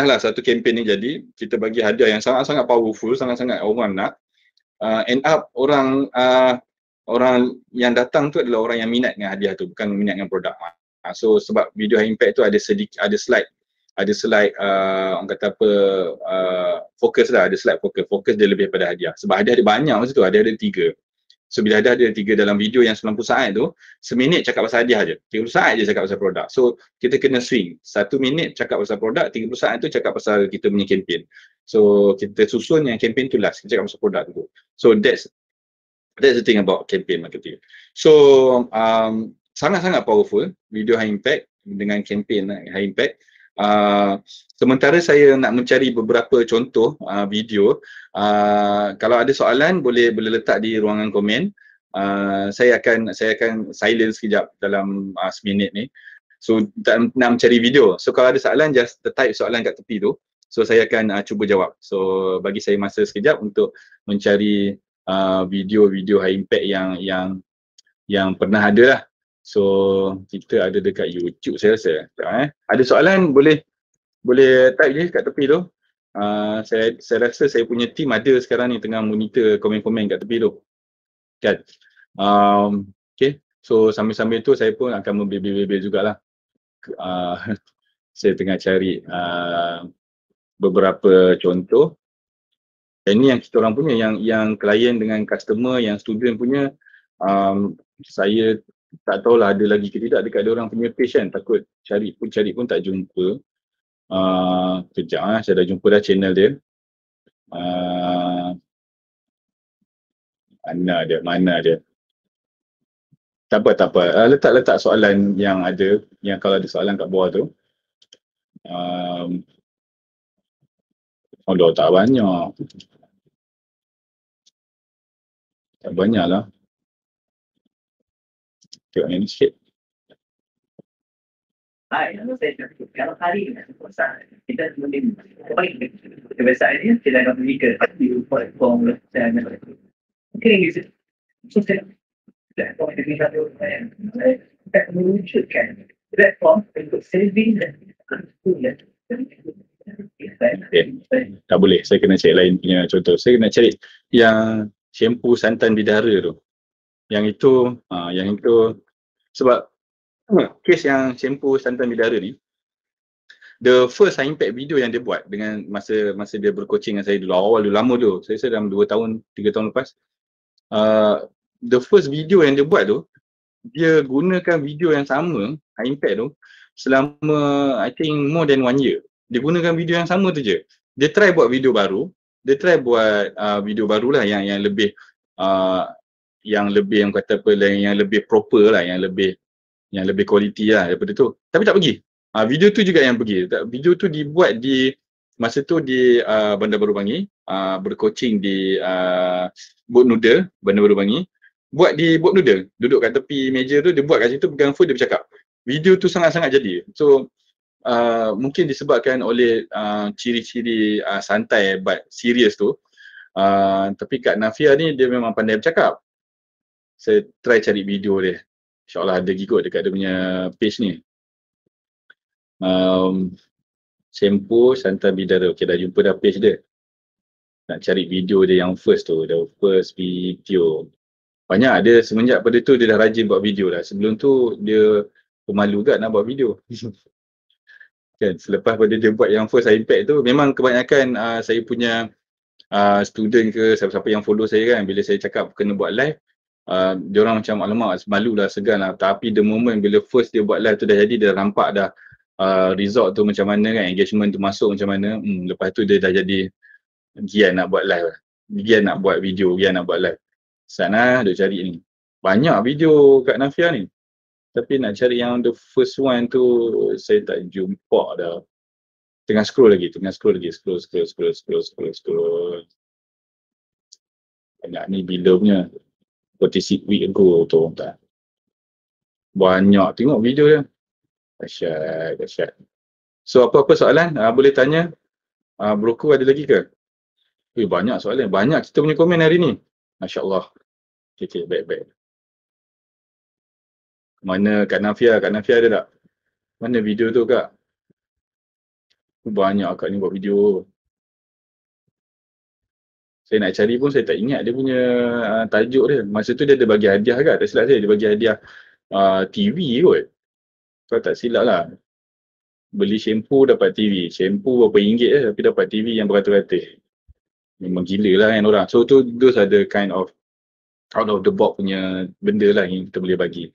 lah satu campaign ni jadi, kita bagi hadiah yang sangat-sangat powerful, sangat-sangat orang nak, end up orang yang datang tu adalah orang yang minat dengan hadiah tu, bukan minat dengan produk. So sebab video high impact tu ada slide orang kata apa, fokus lah, ada slide fokus dia lebih pada hadiah. Sebab hadiah dia banyak masa tu, hadiah dia 3. So bila ada 3 dalam video yang 90 saat tu, seminit cakap pasal hadiah je, 30 saat je cakap pasal produk. So kita kena swing, 1 minit cakap pasal produk, 30 saat tu cakap pasal kita punya campaign. So kita susun yang campaign tu last, kita cakap pasal produk tu. So that's the thing about campaign marketing. So sangat-sangat powerful video high impact dengan campaign high impact. Sementara saya nak mencari beberapa contoh video, kalau ada soalan boleh letak di ruangan komen. Saya akan silent sekejap dalam seminit ni. So nak mencari video. So kalau ada soalan, just type soalan kat tepi tu. So saya akan cuba jawab. So bagi saya masa sekejap untuk mencari video high impact yang pernah ada lah. So kita ada dekat YouTube saya rasa. Ada soalan boleh type je kat tepi tu. Saya rasa saya punya team ada sekarang ni tengah monitor komen-komen kat tepi tu. Kan? Okay. So sambil-sambil tu saya pun akan membebel-bebel jugalah. Saya tengah cari beberapa contoh. Ini yang kita orang punya, yang klien dengan customer, yang student punya, saya tak tahulah ada lagi ke tidak dekat dia orang punya page kan. Takut cari pun tak jumpa. Kejap saya dah jumpa dah channel dia. Mana dia. Tak apa. Letak soalan yang ada, yang kalau ada soalan kat bawah tu. Tak banyak. Tak banyak lah. Tengok ni sikit. Saya cakap, kalau hari ini puasa, kita boleh kebiasaan kita akan berikan di platform dan mungkin itu sosial platform yang kita kita mewujudkan platform untuk saving dan kuliah. Tak boleh, saya kena cari lain punya contoh. Saya kena cari yang shampoo santan bidara tu. Yang itu sebab kes yang shampoo santan bidara ni, the first impact video yang dia buat dengan masa dia bercoaching dengan saya dulu, awal dulu, lama dulu, saya rasa dalam 2 tahun, 3 tahun lepas, the first video yang dia buat tu, dia gunakan video yang sama, impact tu, selama I think more than 1 year. Dia gunakan video yang sama tu je. Dia try buat video baru, dia try buat video baru lah yang lebih yang kata apa, yang lebih proper lah, yang lebih quality lah daripada tu. Tapi tak pergi. Video tu juga yang pergi. Video tu dibuat di masa tu di Bandar Baru Bangi, bercoaching di Boat Noodle, Bandar Baru Bangi. Buat di Boat Noodle, duduk kat tepi meja tu, dia buat kat situ, pegang phone, dia bercakap. Video tu sangat-sangat jadi. So mungkin disebabkan oleh ciri-ciri santai but serious tu. Tapi Kak Nafia ni dia memang pandai bercakap. Saya try cari video dia. InsyaAllah ada gigot dekat dia punya page ni. Shampoo santan bidara. Okay, dah jumpa dah page dia. Nak cari video dia yang first tu. The first video. Banyak dia semenjak pada tu dia dah rajin buat video dah. Sebelum tu dia pemalu kat nak buat video. Kan, selepas pada dia buat yang first impact tu, memang kebanyakan saya punya student ke siapa-siapa yang follow saya kan, bila saya cakap kena buat live, diorang macam alamak malu lah, segan lah. Tapi the moment bila first dia buat live tu dah jadi, dia nampak dah result tu macam mana kan, engagement tu masuk macam mana. Lepas tu dia dah jadi gian nak buat live lah. Gian nak buat video, gian nak buat live. Sana dia cari ni. Banyak video kat Nafia ni. Tapi nak cari yang the first one tu saya tak jumpa dah. Tengah scroll lagi. Scroll. Banyak ni bila punya 46 week ago tu tak. Banyak tengok video dia. Dahsyat. So apa-apa soalan boleh tanya. Broker ada lagi ke? Banyak soalan. Banyak kita punya komen hari ni. Masya-Allah. Okay, baik. Mana Kak Nafia? Kak Nafia ada tak? Mana video tu Kak? Banyak Kak ni buat video. Saya nak cari pun saya tak ingat dia punya tajuk dia. Masa tu dia ada bagi hadiah kan? Tak silap saya, dia bagi hadiah TV kot. Kalau tak silap lah. Beli shampoo dapat TV. Shampoo berapa ringgit tapi dapat TV yang beratus-ratus. Memang gila lah kan orang. So tu those ada kind of out of the box punya benda lah yang kita boleh bagi.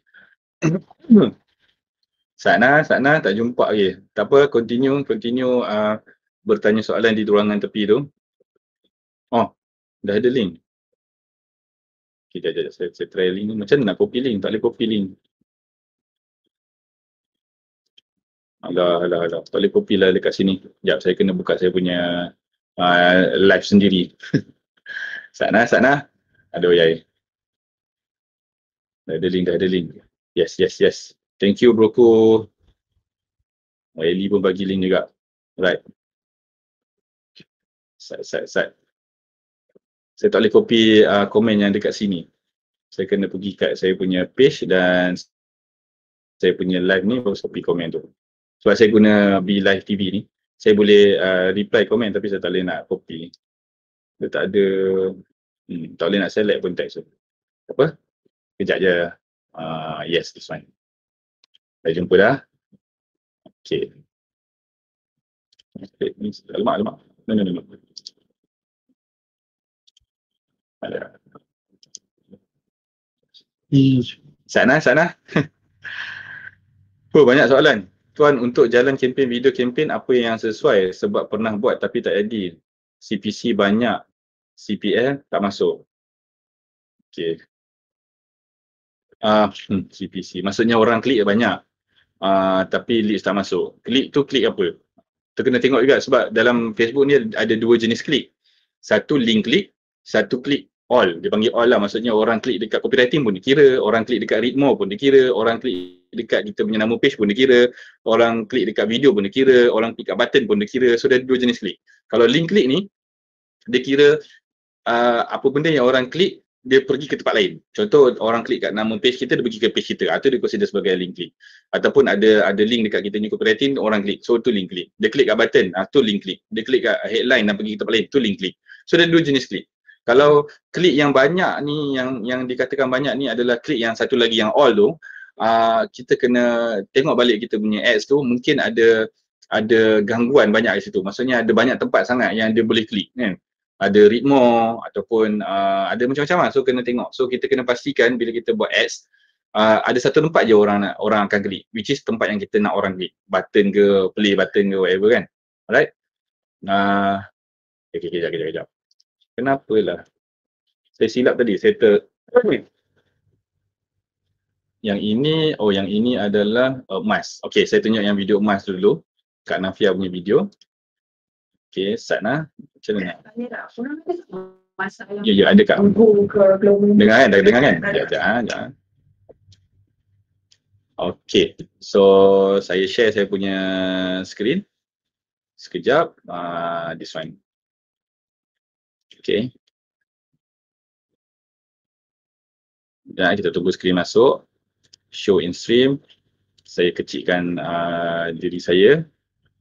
Sana tak jumpa lagi. Tak apa, continue bertanya soalan di ruangan tepi tu. Oh, dah ada link. Okay, saya try link ni. Macam mana nak copy link? Tak boleh copy link. Alah. Tak boleh copy lah dekat sini. Sekejap, saya kena buka saya punya live sendiri. Sana. Aduh, yai. Dah ada link. Yes. Thank you, Broko. Eli pun bagi link juga. Right. Sat. Saya tak boleh copy komen yang dekat sini. Saya kena pergi kat saya punya page dan saya punya live ni baru copy komen tu. Sebab saya guna Be Live TV ni, saya boleh reply komen tapi saya tak boleh nak copy. Dia tak ada, tak boleh nak select pun teks tu. Apa? Kejap je. Yes, this one. Dah jumpa dah. Okay. Alamak. No. Ada. Sana. Banyak soalan. Tuan, untuk jalan kempen video kempen apa yang sesuai? Sebab pernah buat tapi tak jadi. CPC banyak, CPL tak masuk. Okay. CPC. Maksudnya orang klik banyak. Tapi leads tak masuk. Klik tu klik apa? Kita kena tengok juga sebab dalam Facebook ni ada dua jenis klik. Satu link klik, satu klik all, dia panggil all lah, maksudnya orang klik dekat copywriting pun dikira, orang klik dekat read more pun dikira, orang klik dekat kita punya nama page pun dikira, orang klik dekat video pun dikira, orang klik kat button pun dikira. So ada dua jenis klik. Kalau link klik ni dia kira apa benda yang orang klik dia pergi ke tempat lain. Contoh orang klik kat nama page kita, dia pergi ke page kita. Itu dia consider sebagai link klik. Ataupun ada link dekat kita ni copywriting, orang klik. So tu link klik. Dia klik kat button, tu link klik. Dia klik kat headline dan pergi ke tempat lain, tu link klik. So ada dua jenis klik. Kalau klik yang banyak ni, yang dikatakan banyak ni adalah klik yang satu lagi yang all tu, kita kena tengok balik kita punya ads tu, mungkin ada gangguan banyak di situ. Maksudnya ada banyak tempat sangat yang dia boleh klik kan. Ada read more ataupun ada macam-macam lah. So kena tengok. So kita kena pastikan bila kita buat ads, ada satu tempat je orang akan klik, which is tempat yang kita nak orang klik. Button ke, play button ke, whatever kan. Alright. Okay, kejap. Kenapa lah saya silap tadi, yang ini adalah emas. Okay, saya tunjuk yang video emas dulu kat Nafia punya video. Okay, start lah. Macam mana? Ya, ada kat. Dengar kan? Dengar kan? Sekejap. Okay, so saya share saya punya screen. Sekejap. This one. Okay. Dan kita tunggu screen masuk. Show in stream. Saya kecilkan diri saya.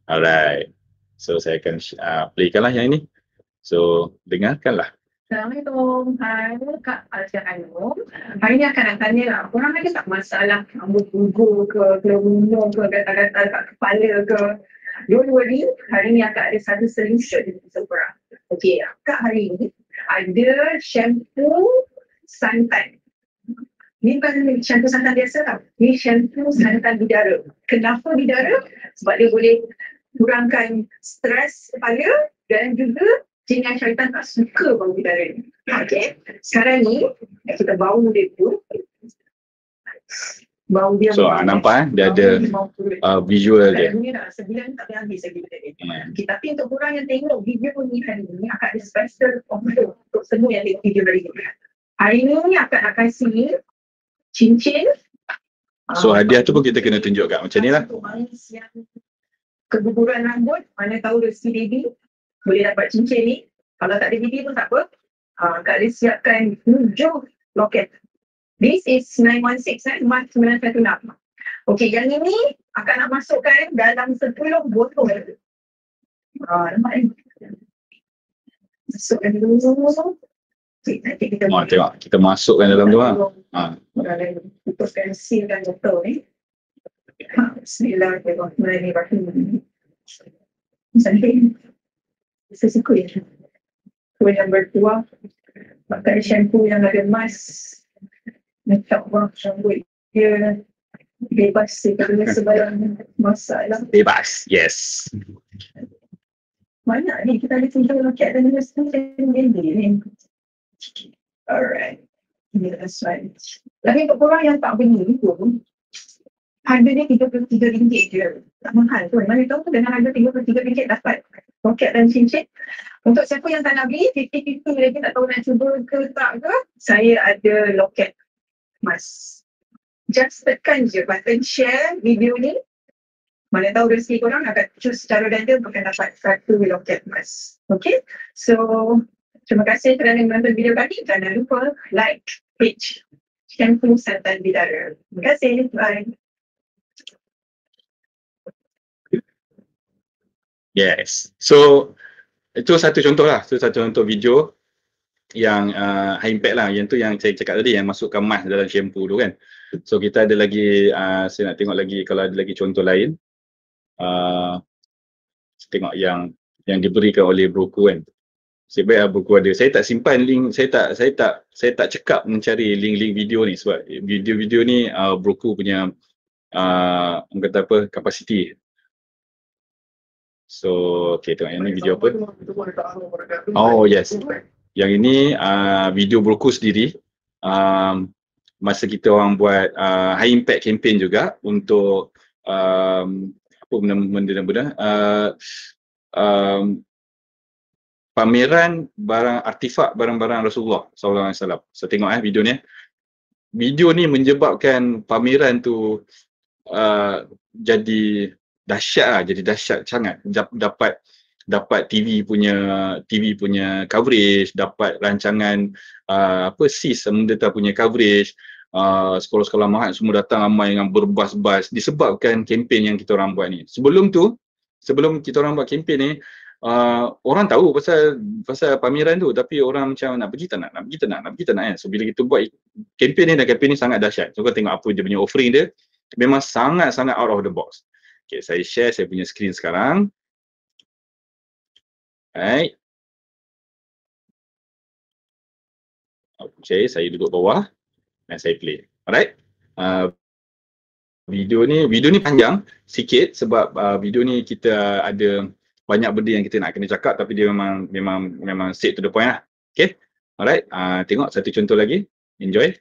Alright. So saya akan playkan lah yang ini. So dengarkanlah. Assalamualaikum. Hai, Kak Alja Ainul. Hari ni akan nak tanya lah, korang ada tak masalah rambut gugur ke, kelumur ke, gatal-gatal kat kepala ke? Don't worry, hari ni akak ada satu solution untuk korang. Okay, akak hari ni ada shampoo santan. Ni bukan shampoo santan biasa tau. Ni shampoo santan bidara. Kenapa bidara? Sebab dia boleh kurangkan stres kepala dan juga jin yang syaitan tak suka bau bidara ni. Okay. Sekarang ni, kita bau dia tu. Bau dia. So, nampak dia ada visual dia. Sebulan tak boleh habis lagi benda ni. Okay, tapi untuk korang yang tengok video ni hari ni, akak ada special offer untuk semua yang tengok video hari ni. Hari ni akak nak kasih cincin. So, hadiah tu pun kita kena tunjuk kat macam ni lah. Keguguran rambut, mana tahu rezeki baby, boleh dapat cincin ni. Kalau tak ada baby pun tak apa. Kak ada siapkan 7 loket. This is 916, March 916. Okey, yang ini akan nak masukkan dalam 10 botol. Nampak ni? Masukkan dulu. Okay, nanti kita tengok, kita masukkan dalam tu lah. Kita akan sealkan botol ni. Bismillahirrahmanirrahim. Misalnya, sesuku ya. Kue yang berdua, pakai shampoo yang ada emas. Makeup rambut dia bebas daripada sebarang masalah. Bebas, yes. Banyak ni, kita ada 7 loket dan ada 10 ni. Alright. Yeah, that's right. Tapi untuk korang yang tak beli pun, harganya RM33 je. Tak mahal tu. Mana tahu dengan harga RM33 dapat loket dan cincin. Untuk siapa yang tak nak beli, 50-50 lagi tak tahu nak cuba ke tak ke, saya ada loket emas. Just tekan je button share video ni. Mana tahu rezeki korang akan choose secara random akan dapat 1 loket emas. Okay? So, terima kasih kerana menonton video kami. Jangan lupa like page Shampoo Santan Bidara. Terima kasih. Bye. Yes. So, itu satu contoh lah. Itu satu contoh video yang high impact lah. Yang tu yang saya cakap tadi, yang masukkan mask dalam shampoo tu kan. So, kita ada lagi, saya nak tengok lagi kalau ada lagi contoh lain. Tengok yang diberikan oleh broker kan. Saya baik broker ada. Saya tak simpan link, saya tak cekap mencari link-link video ni sebab video-video ni broker punya kata apa, kapasiti. So, okay, tengok yang ni video apa? Oh, yes. Yang ini video broker sendiri. Masa kita orang buat high impact campaign juga untuk apa benda-benda pameran barang artifak barang-barang Rasulullah SAW. So tengok video ni. Video ni menyebabkan pameran tu jadi dahsyat lah, jadi dahsyat sangat. Dapat TV punya coverage, dapat rancangan SIS Mendeta punya coverage. Sekolah-sekolah Mahat semua datang ramai dengan berbas-bas disebabkan kempen yang kita orang buat ni. Sebelum kita orang buat kempen ni, orang tahu pasal pameran tu, tapi orang macam nak pergi tak nak pergi tak nak kan. So bila kita buat kempen ni, dan kempen ni sangat dahsyat. So kau tengok apa dia punya offering dia, memang sangat-sangat out of the box. Okay, saya share saya punya screen sekarang. Alright. Okay, saya duduk bawah dan saya play. Alright. Video ni panjang sikit sebab video ni kita ada banyak benda yang kita nak kena cakap, tapi dia memang straight to the point lah. Okay. Alright. Tengok satu contoh lagi. Enjoy.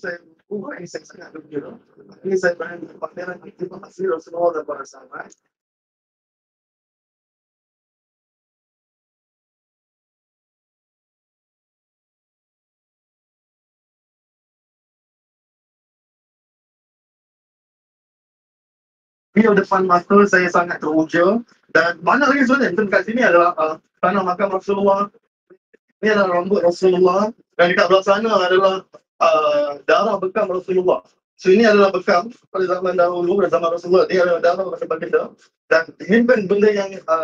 Saya sangat gembira. Ini saya berani pameran itu hasil Rasulullah dan para sahabat. Di depan mata saya sangat teruja, dan mana lagi sebenarnya dekat sini adalah tanah makam Rasulullah. Ini adalah rambut Rasulullah, dan dekat belah sana adalah darah bekam Rasulullah. So ini adalah bekam pada zaman dahulu, pada zaman Rasulullah. Ini adalah darah pada baginda. Dan ini pun benda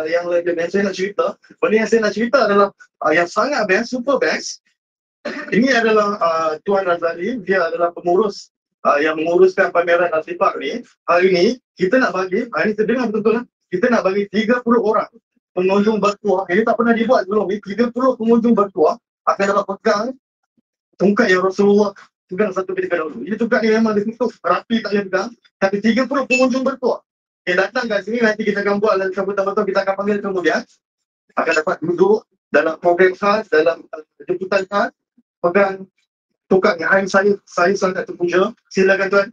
yang lagi saya nak cerita. Benda yang saya nak cerita adalah yang sangat best, super best. Ini adalah Tuan Razali. Dia adalah pengurus yang menguruskan pameran artifak ni. Hari ini kita nak bagi, hari ini terdengar betul-betul, kita nak bagi 30 orang pengunjung bertuah. Ini tak pernah dibuat sebelum ni. 30 pengunjung bertuah akan dapat pegang tongkat yang Rasulullah pegang satu ketika dahulu. Ini tongkat ni memang ditutup rapi, tak boleh pegang. Tapi 30 pengunjung bertuah yang datang kat sini, nanti kita akan buat dalam sambutan betul, kita akan panggil kemudian, akan dapat duduk dalam program khas, dalam jemputan khas, pegang tongkat yang saya sangat terpuja. Silakan tuan.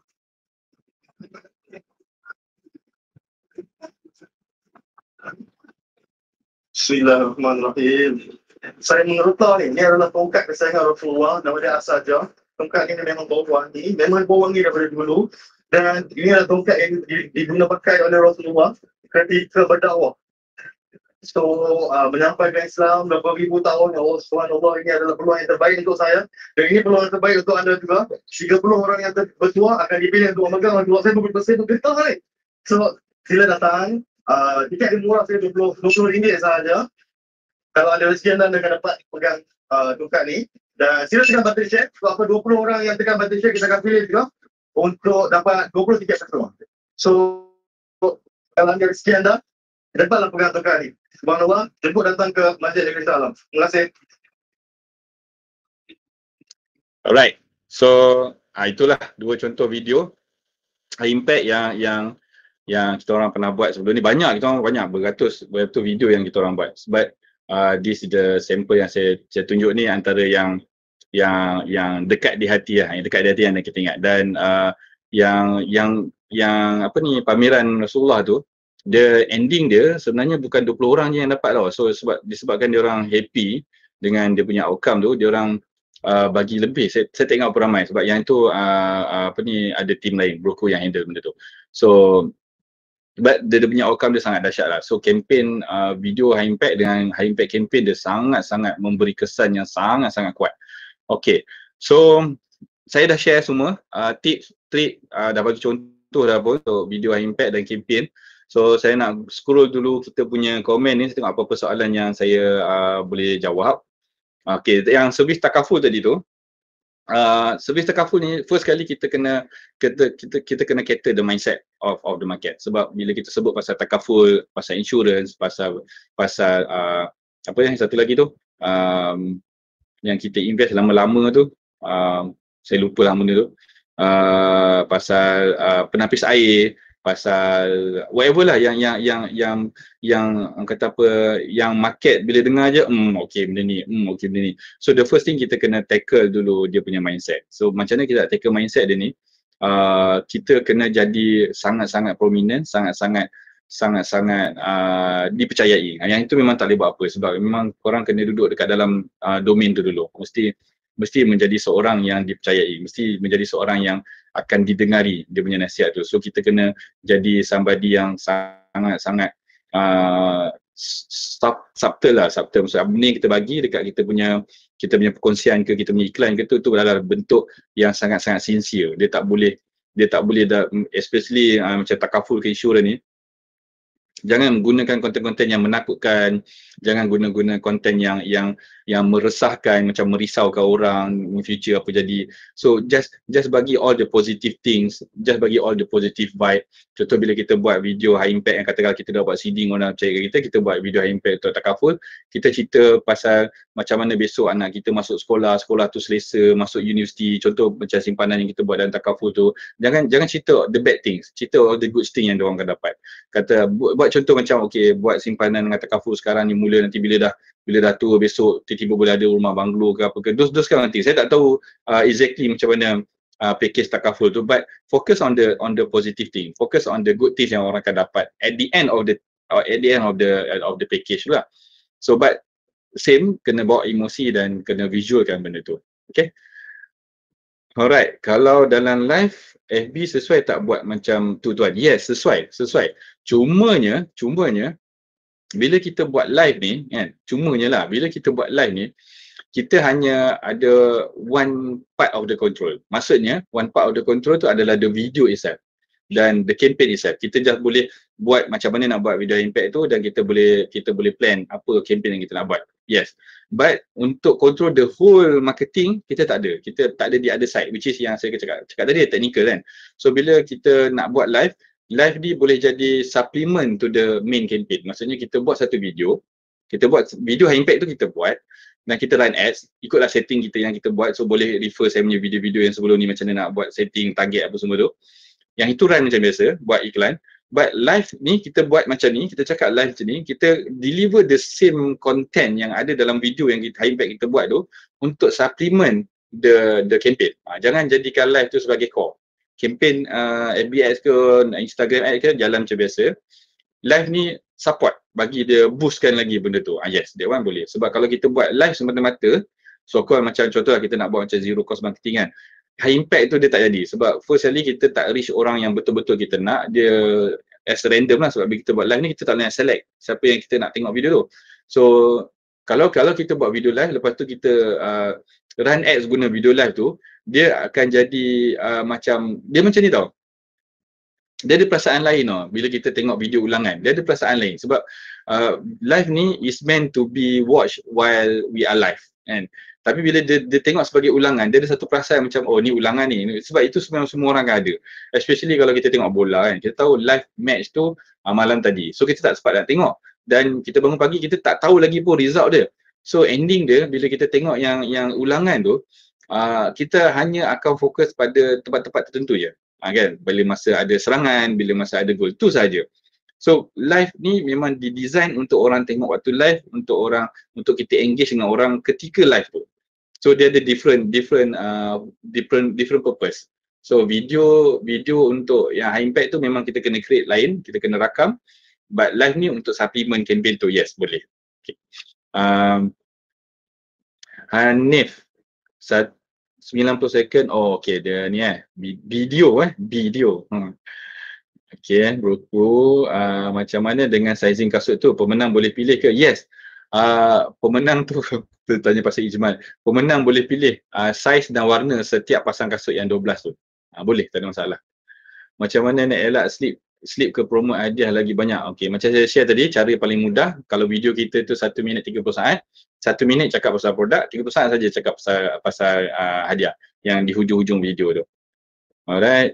Bismillahirrahmanirrahim. Saya mengerti ni adalah tongkat kesayangan Rasulullah, nama dia As-Sajah. Tongkat ini memang bau wangi, memang bau wangi daripada dulu. Dan ini adalah tongkat yang diguna pakai oleh Rasulullah ketika berdakwah. So, menyampaikan Islam berapa ribu tahun, Allah subhanallah, ini adalah peluang yang terbaik untuk saya. Dan ini peluang yang terbaik untuk anda juga. 30 orang yang bertuah akan dipilih untuk memegang Rasulullah. Saya berbersih untuk kita ni. So, sila datang. Tiket dia murah, saya RM20 sahaja. Kalau ada rezeki anda akan dapat pegang tongkat ni. Dan sila tekan button share. Sebab apa 20 orang yang tekan button share, kita akan pilih juga untuk dapat 20 tiket peluang. So, kalau anda rezeki anda, dapatlah pegang tongkat ni. Subhanallah, jemput datang ke Masjid Negeri Salam. Terima kasih. Alright. So, itulah dua contoh video impact yang kita orang pernah buat sebelum ni. Banyak, kita orang banyak beratus video yang kita orang buat. Sebab this is the sample yang saya tunjuk ni, antara yang dekat di hati lah, yang dekat di hati yang kita ingat. Dan yang apa ni, pameran Rasulullah tu, the ending dia sebenarnya bukan 20 orang je yang dapat tau. So disebabkan dia orang happy dengan dia punya outcome tu, dia orang bagi lebih. Saya tengok apa ramai, sebab yang tu apa ni, ada team lain, broker yang handle benda tu. So but dia punya outcome dia sangat dahsyat lah. So campaign video high impact dengan high impact campaign dia sangat-sangat memberi kesan yang sangat-sangat kuat. Okay, so saya dah share semua tips, trik, dah bagi contoh dah pun untuk video high impact dan campaign. So saya nak scroll dulu kita punya komen ni, saya tengok apa-apa soalan yang saya boleh jawab. Okay, yang servis takaful tadi tu, servis takaful ni first kali kita kena cater the mindset of the market. Sebab bila kita sebut pasal takaful, pasal insurance, pasal apa yang satu lagi tu, yang kita invest lama-lama tu, saya lupa lah benda tu, pasal penapis air, pasal whatever lah yang orang kata apa, yang market bila dengar je okey benda ni, okey benda ni. So the first thing kita kena tackle dulu dia punya mindset. So macam mana kita nak tackle mindset dia ni? Kita kena jadi sangat-sangat prominent, sangat-sangat sangat-sangat dipercayai. Yang itu memang tak boleh buat apa sebab memang korang kena duduk dekat dalam domain tu dulu. Mesti menjadi seorang yang dipercayai, mesti menjadi seorang yang akan didengari dia punya nasihat tu. So kita kena jadi somebody yang sangat-sangat subtle lah, subtle. Maksudnya benda yang kita bagi dekat kita punya perkongsian ke, kita punya iklan ke tu adalah bentuk yang sangat-sangat sincere. Dia tak boleh especially macam takaful ke insurans ni, jangan gunakan konten-konten yang menakutkan, jangan guna konten yang meresahkan, macam merisaukan orang in future apa jadi. So just bagi all the positive things, just bagi all the positive vibe. Contoh bila kita buat video high impact yang katakan kita dah buat seeding, orang percaya kita buat video high impact untuk takaful, kita cerita pasal macam mana besok anak kita masuk sekolah tu selesa, masuk universiti, contoh macam simpanan yang kita buat dalam takaful tu. Jangan cerita the bad things, cerita all the good things yang diorang akan dapat. Kata buat contoh macam buat simpanan dengan takaful sekarang ni, mula nanti bila dah tua besok tiba-tiba boleh ada rumah banglo ke apa ke, those kind of things. Saya tak tahu exactly macam mana package takaful tu, but focus on the positive thing, focus on the good things yang orang akan dapat at the end of the package lah. So but same, kena bawa emosi dan kena visualkan benda tu. Okay, alright. Kalau dalam live FB sesuai tak buat macam tu tuan? Yes, sesuai. Cumanya bila kita buat live ni kan, bila kita buat live ni, kita hanya ada one part of the control. Maksudnya one part of the control tu adalah the video itself dan the campaign itself. Kita just boleh buat macam mana nak buat video impact tu, dan kita boleh plan apa campaign yang kita nak buat. Yes. But untuk control the whole marketing, kita tak ada. Kita tak ada di other side, which is yang saya cakap tadi, technical kan. So bila kita nak buat live ni boleh jadi supplement to the main campaign. Maksudnya kita buat satu video, high impact tu kita buat, dan kita run ads, ikutlah setting kita yang kita buat. So boleh refer saya punya video-video yang sebelum ni macam mana nak buat setting, target apa semua tu. Yang itu run macam biasa, buat iklan. But live ni kita buat macam ni, kita cakap live macam ni, kita deliver the same content yang ada dalam video yang high impact kita buat tu untuk supplement the campaign. Jangan jadikan live tu sebagai core. Campaign FB ads ke, Instagram ads ke, jalan macam biasa. Live ni support, bagi dia boostkan lagi benda tu. Yes, that one boleh. Sebab kalau kita buat live semata-mata, so-called macam contoh lah kita nak buat macam zero cost marketing kan, high impact tu dia tak jadi. Sebab first kali kita tak reach orang yang betul-betul kita nak, dia as random lah. Sebab bila kita buat live ni, kita tak boleh select siapa yang kita nak tengok video tu. So kalau kita buat video live, lepas tu kita run ads guna video live tu, dia akan jadi macam ni tau. Dia ada perasaan lain tau. Bila kita tengok video ulangan, dia ada perasaan lain. Sebab live ni is meant to be watched while we are live kan. Tapi bila dia tengok sebagai ulangan, dia ada satu perasaan macam, oh ni ulangan ni. Sebab itu semua orang kan ada. Especially kalau kita tengok bola kan. Kita tahu live match tu malam tadi. So kita tak sempat nak tengok. Dan kita bangun pagi, kita tak tahu lagi pun result dia. So ending dia, bila kita tengok yang ulangan tu, kita hanya akan fokus pada tempat-tempat tertentu je. Kan? Bila masa ada serangan, bila masa ada gol, tu saja. So live ni memang didesign untuk orang tengok waktu live, untuk kita engage dengan orang ketika live tu. So dia ada different purpose. So video untuk yang high impact tu memang kita kena create lain, kita kena rakam. But live ni untuk supplement campaign tu, yes, boleh. Okay. Hanif 90 second. Oh okay, dia ni video. Okay, broku, macam mana dengan sizing kasut tu? Pemenang boleh pilih ke? Yes. Pemenang tu tanya pasal Ijmal. Pemenang boleh pilih size dan warna setiap pasang kasut yang 12 tu. Boleh, tak ada masalah. Macam mana nak elak slip ke promote hadiah lagi banyak? Okay, macam saya share tadi, cara paling mudah, kalau video kita tu 1 minit 30 saat, 1 minit cakap pasal produk, 30 saat saja cakap pasal hadiah yang di hujung-hujung video tu. Alright,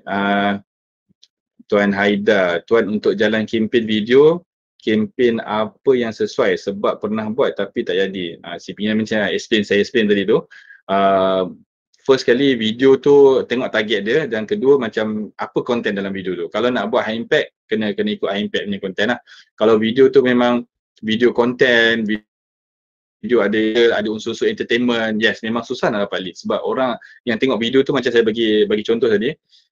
Tuan Haida, Tuan untuk jalan kempen video, kempen apa yang sesuai? Sebab pernah buat tapi tak jadi. Si Pina macam saya explain tadi tu. First kali video tu tengok target dia, dan kedua macam apa konten dalam video tu. Kalau nak buat high impact, kena ikut high impact punya konten lah. Kalau video tu memang video konten, video ada unsur-unsur entertainment, yes, memang susah nak dapat lead. Sebab orang yang tengok video tu, macam saya bagi contoh tadi,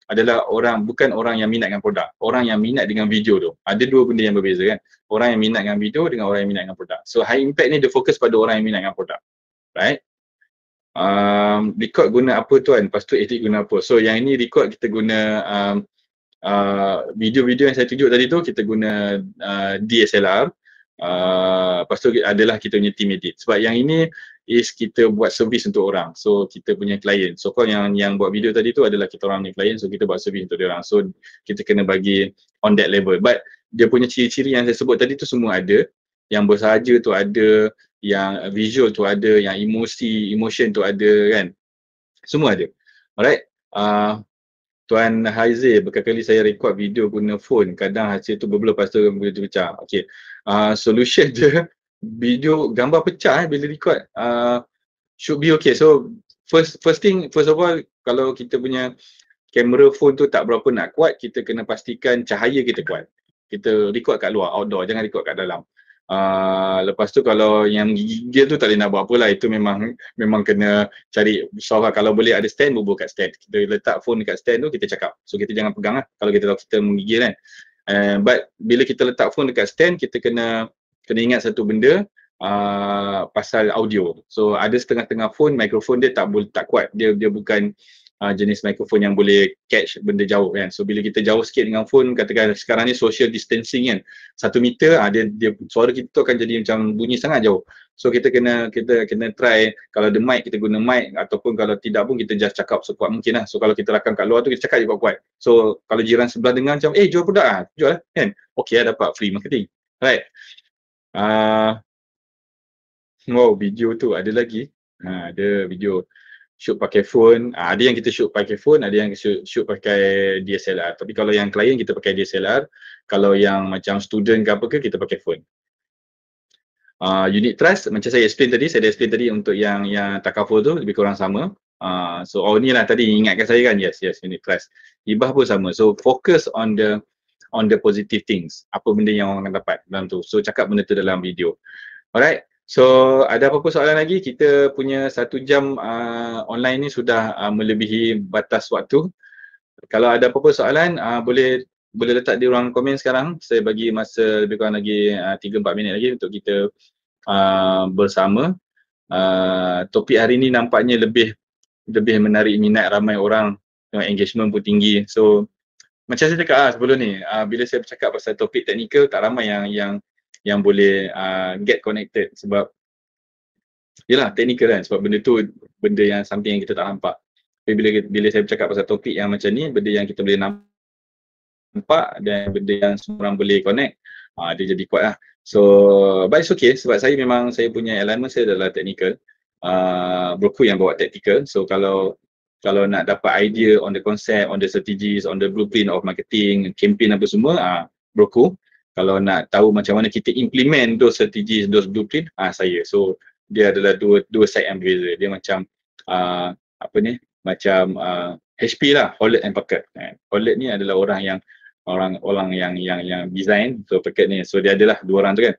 adalah bukan orang yang minat dengan produk, orang yang minat dengan video tu. Ada dua benda yang berbeza kan. Orang yang minat dengan video dengan orang yang minat dengan produk. So high impact ni dia fokus pada orang yang minat dengan produk. Right? Record guna apa tuan? Lepas tu edit guna apa? So yang ini record kita guna video-video yang saya tunjuk tadi tu kita guna DSLR. Lepas tu adalah kita punya team edit. Sebab yang ini is kita buat servis untuk orang. So kita punya klien. So kalau yang buat video tadi tu adalah kita orang punya klien. So kita buat servis untuk dia orang. So kita kena bagi on that level. But dia punya ciri-ciri yang saya sebut tadi tu semua ada. Yang bersahaja tu ada, yang visual tu ada, yang emotion tu ada kan. Semua ada. Alright. Tuan Haizil, berkali-kali saya record video guna phone. Kadang hasil tu berbelah lepas tu video pecah. Okay. Solution je, video gambar pecah bila record. Should be okay. So first of all, kalau kita punya kamera phone tu tak berapa nak kuat, kita kena pastikan cahaya kita kuat. Kita record kat luar, outdoor, jangan record kat dalam. Lepas tu kalau yang gigil tu tak boleh nak buat apa lah, itu memang kena cari solve lah. Kalau boleh ada stand, bubuh kat stand. Kita letak phone dekat stand tu, kita cakap. So kita jangan pegang lah kalau kita tahu kita menggigil kan. But bila kita letak phone dekat stand, kita kena ingat satu benda, pasal audio. So ada setengah-tengah phone, mikrofon dia tak kuat. Dia bukan jenis mikrofon yang boleh catch benda jauh kan. So bila kita jauh sikit dengan phone, katakan sekarang ni social distancing kan, 1 meter dia suara kita tu akan jadi macam bunyi sangat jauh. So kita kena try, kalau ada mic kita guna mic, ataupun kalau tidak pun kita just cakap sekuat mungkin lah. So kalau kita rakam kat luar tu kita cakap je kuat-kuat. So kalau jiran sebelah dengar macam jual produk lah, jual lah kan. Okay lah, dapat free marketing. Right. Wow, video tu ada lagi. Ada video shoot pakai phone. Ada yang kita shoot pakai phone, ada yang shoot pakai DSLR. Tapi kalau yang klien kita pakai DSLR, kalau yang macam student ke apa ke kita pakai phone. Unit trust macam saya explain tadi, untuk yang takaful tu lebih kurang sama. So ni lah tadi ingatkan saya kan, yes unit trust. Hibah pun sama. So focus on the positive things. Apa benda yang orang akan dapat dalam tu. So cakap benda tu dalam video. Alright. So ada apa-apa soalan lagi? Kita punya 1 jam online ni sudah melebihi batas waktu. Kalau ada apa-apa soalan, boleh letak di ruang komen sekarang. Saya bagi masa lebih kurang lagi 3-4 minit lagi untuk kita bersama. Topik hari ni nampaknya lebih menarik minat ramai orang, engagement pun tinggi. So macam saya cakap sebelum ni, bila saya bercakap pasal topik teknikal, tak ramai yang boleh get connected sebab yelah technical kan, sebab benda tu benda yang something yang kita tak nampak. Tapi bila saya bercakap pasal topik yang macam ni, benda yang kita boleh nampak dan benda yang semua orang boleh connect, dia jadi kuat lah. So but it's okay sebab saya punya alignment saya adalah technical, broku yang bawa tactical. So kalau nak dapat idea on the concept, on the strategies, on the blueprint of marketing, campaign apa semua, broku. Kalau nak tahu macam mana kita implement those strategies, those blueprint, saya. So dia adalah dua side yang berbeza. Dia macam macam HP lah, Hewlett and Packard. Hewlett ni adalah orang yang design, so Packard ni, so dia adalah dua orang tu kan.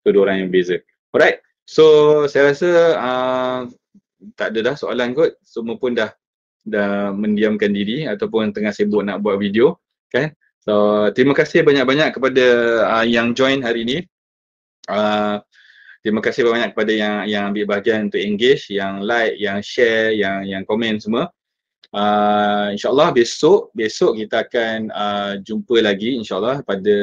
So dua orang yang berbeza. Alright. So saya rasa tak ada dah soalan kot. Semua pun dah mendiamkan diri ataupun tengah sibuk nak buat video kan. So terima kasih banyak-banyak kepada yang join hari ni. Terima kasih banyak kepada yang ambil bahagian untuk engage, yang like, yang share, yang komen semua. InsyaAllah besok kita akan jumpa lagi insyaAllah pada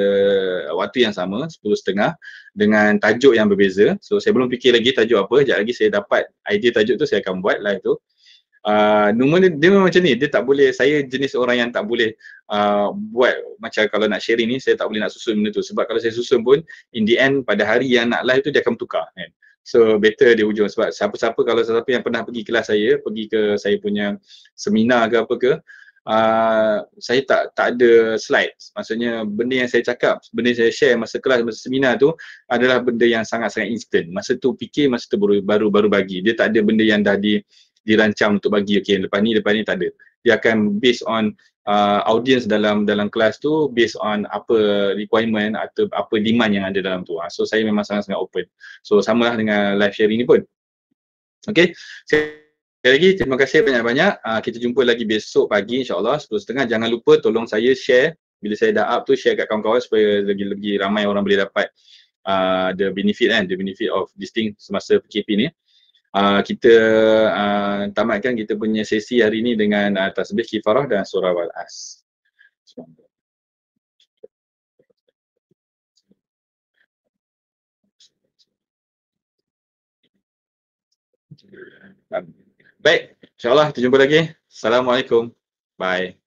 waktu yang sama, 10.30 dengan tajuk yang berbeza. So saya belum fikir lagi tajuk apa, sekejap lagi saya dapat idea tajuk tu saya akan buat live tu. Number dia memang macam ni, dia tak boleh, saya jenis orang yang tak boleh buat macam kalau nak sharing ni, saya tak boleh nak susun benda tu. Sebab kalau saya susun pun, in the end pada hari yang nak live tu dia akan bertukar kan. So better di hujung, sebab siapa yang pernah pergi kelas saya, pergi ke saya punya seminar ke apa ke, saya tak ada slide. Maksudnya benda yang saya cakap, benda yang saya share masa kelas, masa seminar tu adalah benda yang sangat-sangat instant. Masa tu fikir, masa tu baru bagi. Dia tak ada benda yang dah dirancang untuk bagi, okay, lepas ni tak ada. Dia akan based on audience dalam kelas tu, based on apa requirement atau apa demand yang ada dalam tu. So saya memang sangat-sangat open. So samalah dengan live sharing ni pun. Okay, Sekali lagi terima kasih banyak-banyak. Kita jumpa lagi besok pagi insya-Allah 10.30. Jangan lupa tolong saya share bila saya dah up tu, share kat kawan-kawan supaya lagi ramai orang boleh dapat the benefit the benefit of this thing semasa PKP ni. Kita tamatkan kita punya sesi hari ni dengan tasbih kifarah dan surah Wal-As. Baik, insyaAllah kita jumpa lagi. Assalamualaikum. Bye.